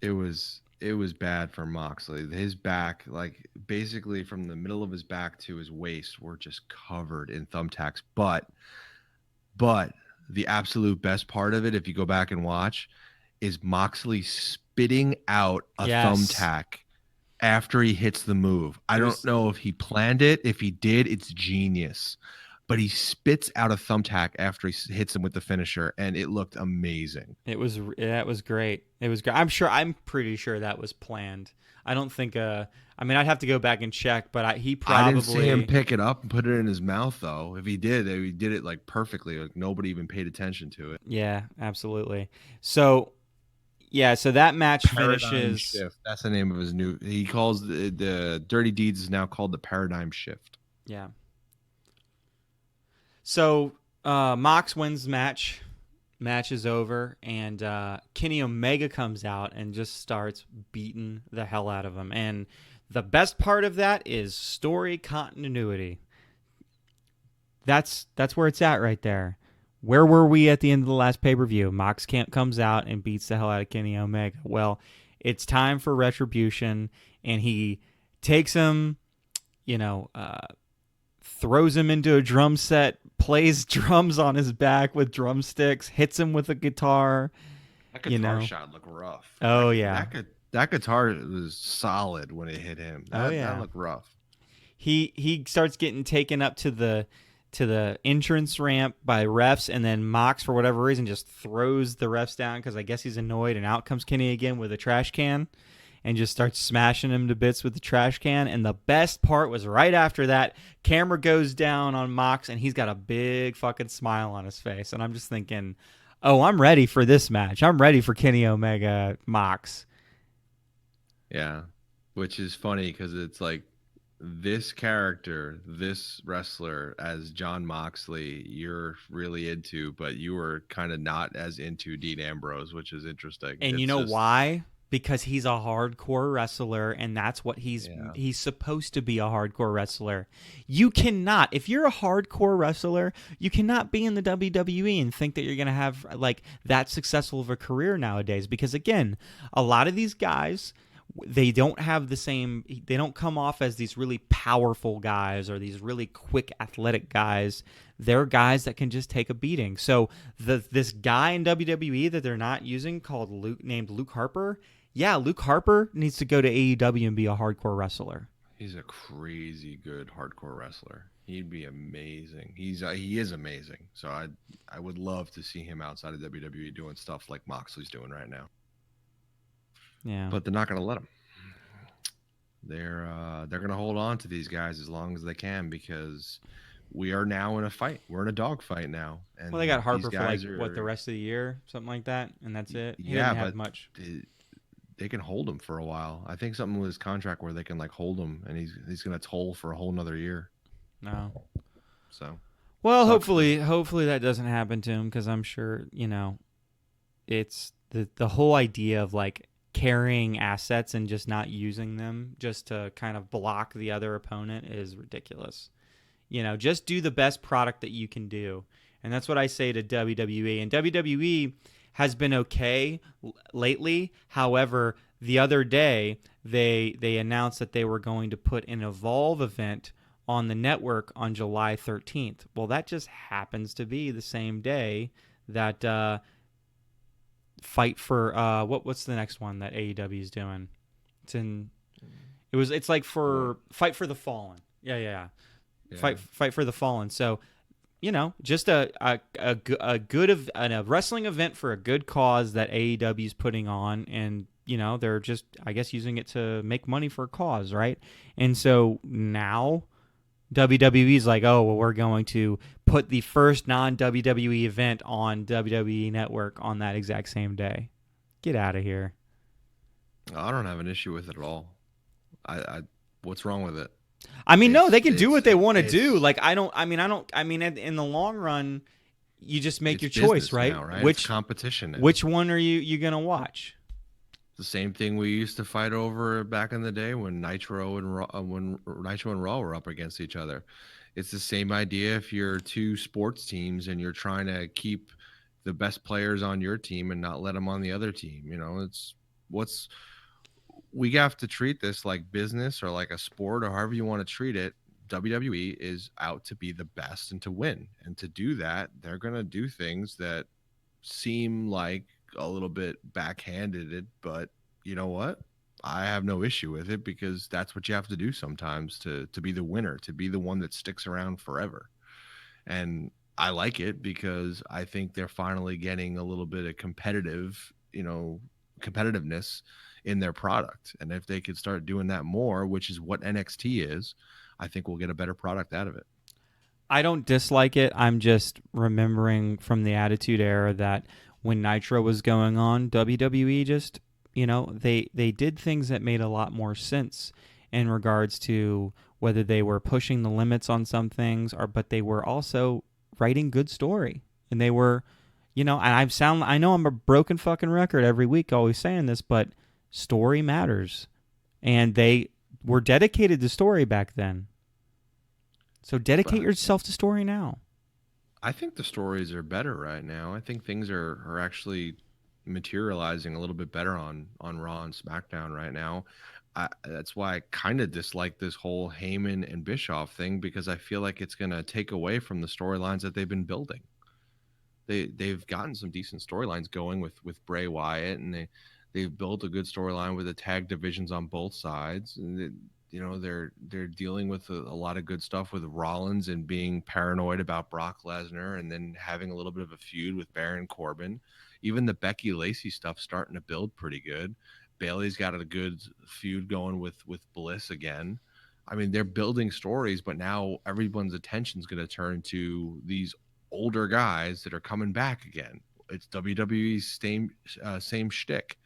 It was bad for Moxley. His back, like basically from the middle of his back to his waist, were just covered in thumbtacks. But the absolute best part of it, if you go back and watch, is Moxley spitting out a thumbtack after he hits the move. I don't know if he planned it. If he did, it's genius. But he spits out a thumbtack after he hits him with the finisher, and it looked amazing. It was great. It was great. I'm pretty sure that was planned. I don't think I'd have to go back and check, but he probably... I didn't see him pick it up and put it in his mouth, though. If he did it like perfectly. Like nobody even paid attention to it. Yeah, absolutely. So that match finishes... Shift. That's the name of his new... He calls the Dirty Deeds is now called the Paradigm Shift. Yeah. So Mox wins the match. Match is over, and Kenny Omega comes out and just starts beating the hell out of him. And the best part of that is story continuity. That's where it's at right there. Where were we at the end of the last pay-per-view? Mox comes out and beats the hell out of Kenny Omega. Well, it's time for retribution, and he takes him, throws him into a drum set, plays drums on his back with drumsticks, hits him with a guitar. That guitar shot looked rough. Oh, yeah. That guitar was solid when it hit him. That looked rough. He starts getting taken up to the entrance ramp by refs, and then Mox, for whatever reason, just throws the refs down because I guess he's annoyed, and out comes Kenny again with a trash can and just starts smashing him to bits with the trash can. And the best part was right after that, camera goes down on Mox, and he's got a big fucking smile on his face. And I'm just thinking, oh, I'm ready for this match. I'm ready for Kenny Omega Mox. Yeah, which is funny because it's like this character, this wrestler as John Moxley, you're really into, but you were kind of not as into Dean Ambrose, which is interesting. And you know why? Because he's a hardcore wrestler, and that's what he's supposed to be, a hardcore wrestler. You cannot, if you're a hardcore wrestler, you cannot be in the WWE and think that you're going to have like that successful of a career nowadays. Because again, a lot of these guys, they don't have the same, they don't come off as these really powerful guys or these really quick athletic guys. They're guys that can just take a beating. So this guy in WWE that they're not using named Luke Harper, yeah, Luke Harper needs to go to AEW and be a hardcore wrestler. He's a crazy good hardcore wrestler. He'd be amazing. He is amazing. So I would love to see him outside of WWE doing stuff like Moxley's doing right now. Yeah. But they're not going to let him. They're going to hold on to these guys as long as they can because we are now in a fight. We're in a dog fight now. And well, they got Harper for the rest of the year, something like that, and that's it. He didn't have much. They can hold him for a while. I think something with his contract where they can like hold him, and he's going to toll for a whole nother year. No. So. Well, hopefully that doesn't happen to him because I'm sure it's the whole idea of like carrying assets and just not using them just to kind of block the other opponent is ridiculous. Just do the best product that you can do. And that's what I say to WWE. And WWE has been okay lately. However, the other day, they announced that they were going to put an Evolve event on the network on July 13th. Well, that just happens to be the same day that Fight for what's the next one that AEW is doing? It's like for Fight for the Fallen. Yeah. Fight for the Fallen. So, just a wrestling event for a good cause that AEW is putting on, and they're just, I guess, using it to make money for a cause, right? And so now WWE's like, oh, well, we're going to put the first non-WWE event on WWE Network on that exact same day. Get out of here. I don't have an issue with it at all. What's wrong with it? I mean, no, they can do what they want to do. Like, in the long run, you just make your choice, right? Now, right? Which competition? Which one are you going to watch? The same thing we used to fight over back in the day when Nitro and Raw were up against each other. It's the same idea if you're two sports teams and you're trying to keep the best players on your team and not let them on the other team. We have to treat this like business or like a sport or however you want to treat it. WWE is out to be the best and to win. And to do that, they're going to do things that seem like a little bit backhanded, but you know what? I have no issue with it because that's what you have to do sometimes to be the winner, to be the one that sticks around forever. And I like it because I think they're finally getting a little bit of competitiveness in their product. And if they could start doing that more, which is what NXT is, I think we'll get a better product out of it. I don't dislike it. I'm just remembering from the Attitude Era that when Nitro was going on, WWE just, they did things that made a lot more sense in regards to whether they were pushing the limits on some things but they were also writing good story, and they were, and I know I'm a broken fucking record every week always saying this, but story matters, and they were dedicated to story back then. So dedicate yourself to story now. I think the stories are better right now. I think things are actually materializing a little bit better on Raw and SmackDown right now. That's why I kind of dislike this whole Heyman and Bischoff thing, because I feel like it's going to take away from the storylines that they've been building. They've gotten some decent storylines going with Bray Wyatt, and they've built a good storyline with the tag divisions on both sides, and they're dealing with a lot of good stuff with Rollins and being paranoid about Brock Lesnar, and then having a little bit of a feud with Baron Corbin. Even the Becky Lacey stuff starting to build pretty good. Bayley's got a good feud going with Bliss again. I mean, they're building stories, but now everyone's attention is going to turn to these older guys that are coming back again. It's WWE's same shtick.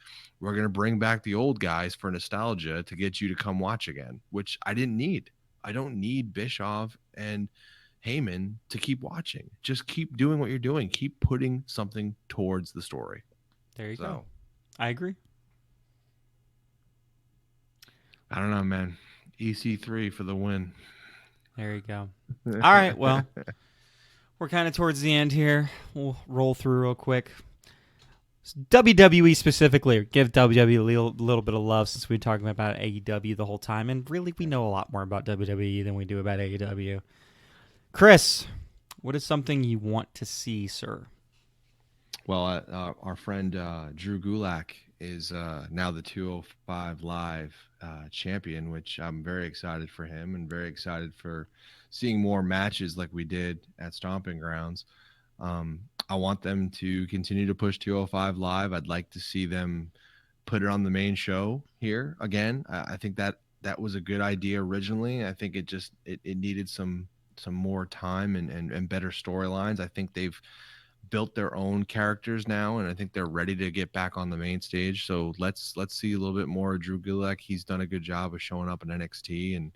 We're going to bring back the old guys for nostalgia to get you to come watch again, which I didn't need. I don't need Bischoff and Heyman to keep watching. Just keep doing what you're doing. Keep putting something towards the story. There you go. I agree. I don't know, man. EC3 for the win. There you go. All right, well, we're kind of towards the end here. We'll roll through real quick. WWE specifically, or give WWE a little bit of love, since we've been talking about AEW the whole time, and really we know a lot more about WWE than we do about AEW. Chris, what is something you want to see, sir? Well, our friend Drew Gulak is now the 205 Live champion, which I'm very excited for him, and very excited for seeing more matches like we did at Stomping Grounds. I want them to continue to push 205 Live. I'd like to see them put it on the main show here again. I think that was a good idea originally. I think it needed some more time and better storylines. I think they've built their own characters now, and I think they're ready to get back on the main stage. So let's see a little bit more of Drew Gulak. He's done a good job of showing up in NXT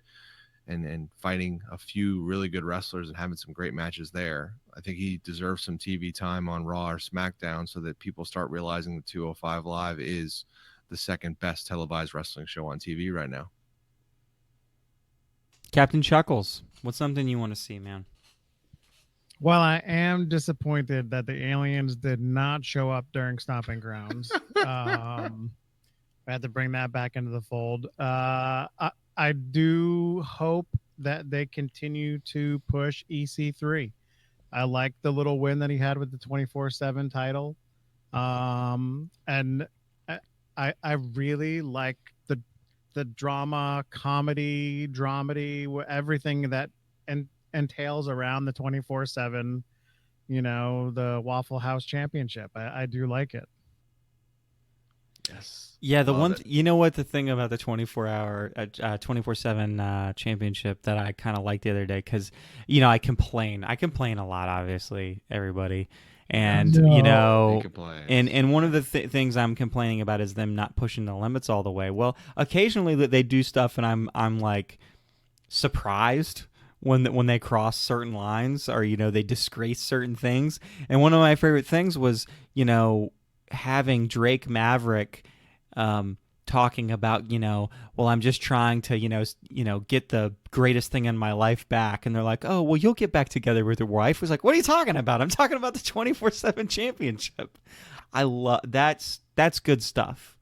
and fighting a few really good wrestlers and having some great matches there. I think he deserves some TV time on Raw or SmackDown, so that people start realizing that 205 Live is the second best televised wrestling show on TV right now. Captain Chuckles, what's something you want to see, man? Well, I am disappointed that the aliens did not show up during Stomping Grounds. I had to bring that back into the fold. I do hope that they continue to push EC3. I like the little win that he had with the 24/7 title. And I really like the drama, comedy, dramedy, everything that entails around the 24/7, the Waffle House Championship. I do like it. Yes. Yeah, the thing about the 24/7 championship that I kind of liked the other day, because I complain a lot, obviously, everybody, and and one of the things I'm complaining about is them not pushing the limits all the way. Well, occasionally they do stuff, and I'm like surprised when they cross certain lines, or they disgrace certain things. And one of my favorite things was having Drake Maverick talking about, well, I'm just trying to, get the greatest thing in my life back. And they're like, oh, well, you'll get back together with your wife. I was like, what are you talking about? I'm talking about the 24/7 championship. I love that's good stuff.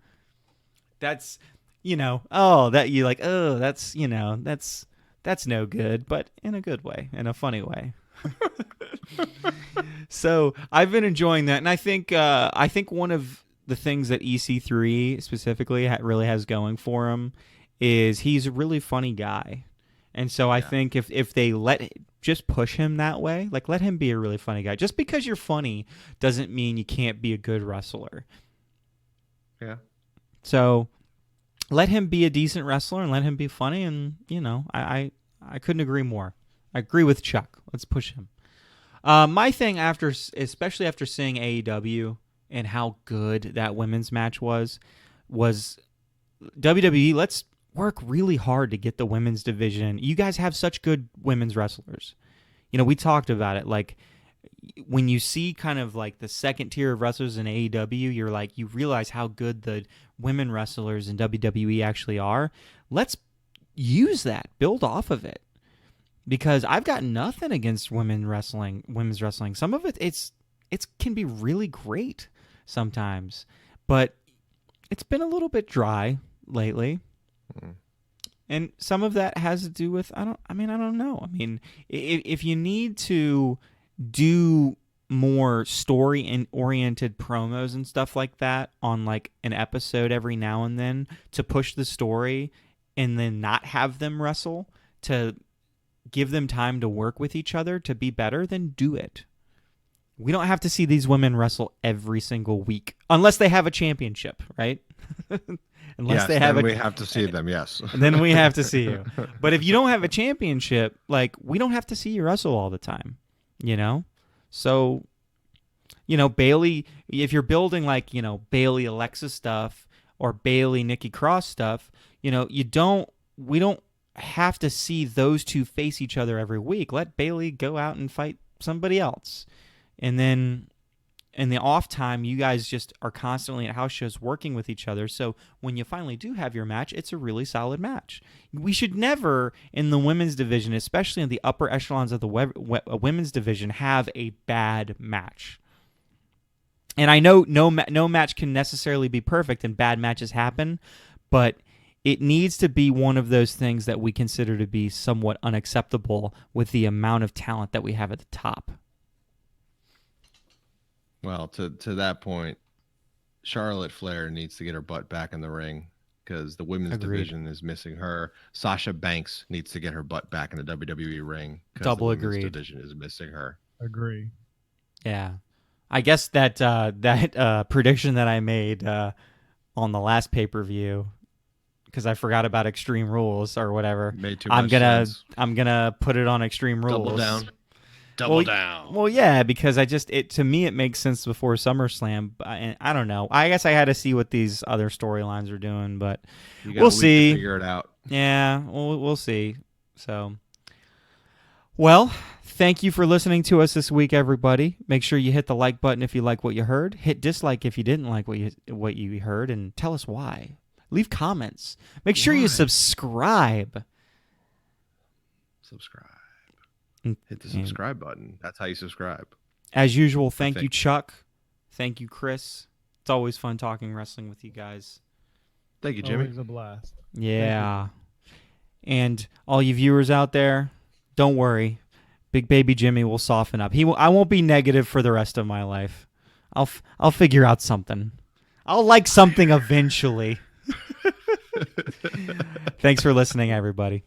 That's, that's no good, but in a good way, in a funny way. So I've been enjoying that. And I think one of the things that EC3 specifically really has going for him is he's a really funny guy. And so I think if they just push him that way, like let him be a really funny guy. Just because you're funny doesn't mean you can't be a good wrestler. Yeah. So let him be a decent wrestler and let him be funny. And, I couldn't agree more. I agree with Chuck. Let's push him. My thing especially after seeing AEW and how good that women's match was WWE, let's work really hard to get the women's division. You guys have such good women's wrestlers. We talked about it. Like, when you see kind of like the second tier of wrestlers in AEW, you're like, you realize how good the women wrestlers in WWE actually are. Let's use that, build off of it, because I've got nothing against women's wrestling. Some of it can be really great sometimes, but it's been a little bit dry lately. And some of that has to do with I don't know. I mean, if you need to do more story and oriented promos and stuff like that on like an episode every now and then to push the story, and then not have them wrestle, to give them time to work with each other to be better, then do it. We don't have to see these women wrestle every single week unless they have a championship, right? Unless they have we have to see them, yes. Then we have to see you. But if you don't have a championship, like, we don't have to see you wrestle all the time, you know? So, you know, Bayley, if you're building like, you know, Bayley Alexa stuff or Bayley Nikki Cross stuff, you know, we don't have to see those two face each other every week. Let Bayley go out and fight somebody else. And then in the off time, you guys just are constantly at house shows working with each other. So when you finally do have your match, it's a really solid match. We should never, in the women's division, especially in the upper echelons of the women's division, have a bad match. And I know no match can necessarily be perfect, and bad matches happen, but it needs to be one of those things that we consider to be somewhat unacceptable with the amount of talent that we have at the top. Well, to that point, Charlotte Flair needs to get her butt back in the ring because the women's division is missing her. Sasha Banks needs to get her butt back in the WWE ring because Double the women's agreed. division is missing her. Agree. Yeah. I guess that prediction that I made on the last pay-per-view, because I forgot about Extreme Rules or whatever, Made too much sense. I'm gonna put it on Extreme Rules. Double down. Double down. Well, yeah, because to me it makes sense before SummerSlam. And I don't know. I guess I had to see what these other storylines are doing, but we'll see. To figure it out. Yeah, we'll see. So, well, thank you for listening to us this week, everybody. Make sure you hit the like button if you like what you heard. Hit dislike if you didn't like what you heard, and tell us why. Leave comments. Make sure you subscribe. Hit the subscribe button. That's how you subscribe. As usual, thank you, Chuck. Thank you, Chris. It's always fun talking wrestling with you guys. Thank you, Jimmy. Always a blast. Yeah. And all you viewers out there, don't worry. Big baby Jimmy will soften up. I won't be negative for the rest of my life. I'll figure out something. I'll like something eventually. Thanks for listening, everybody.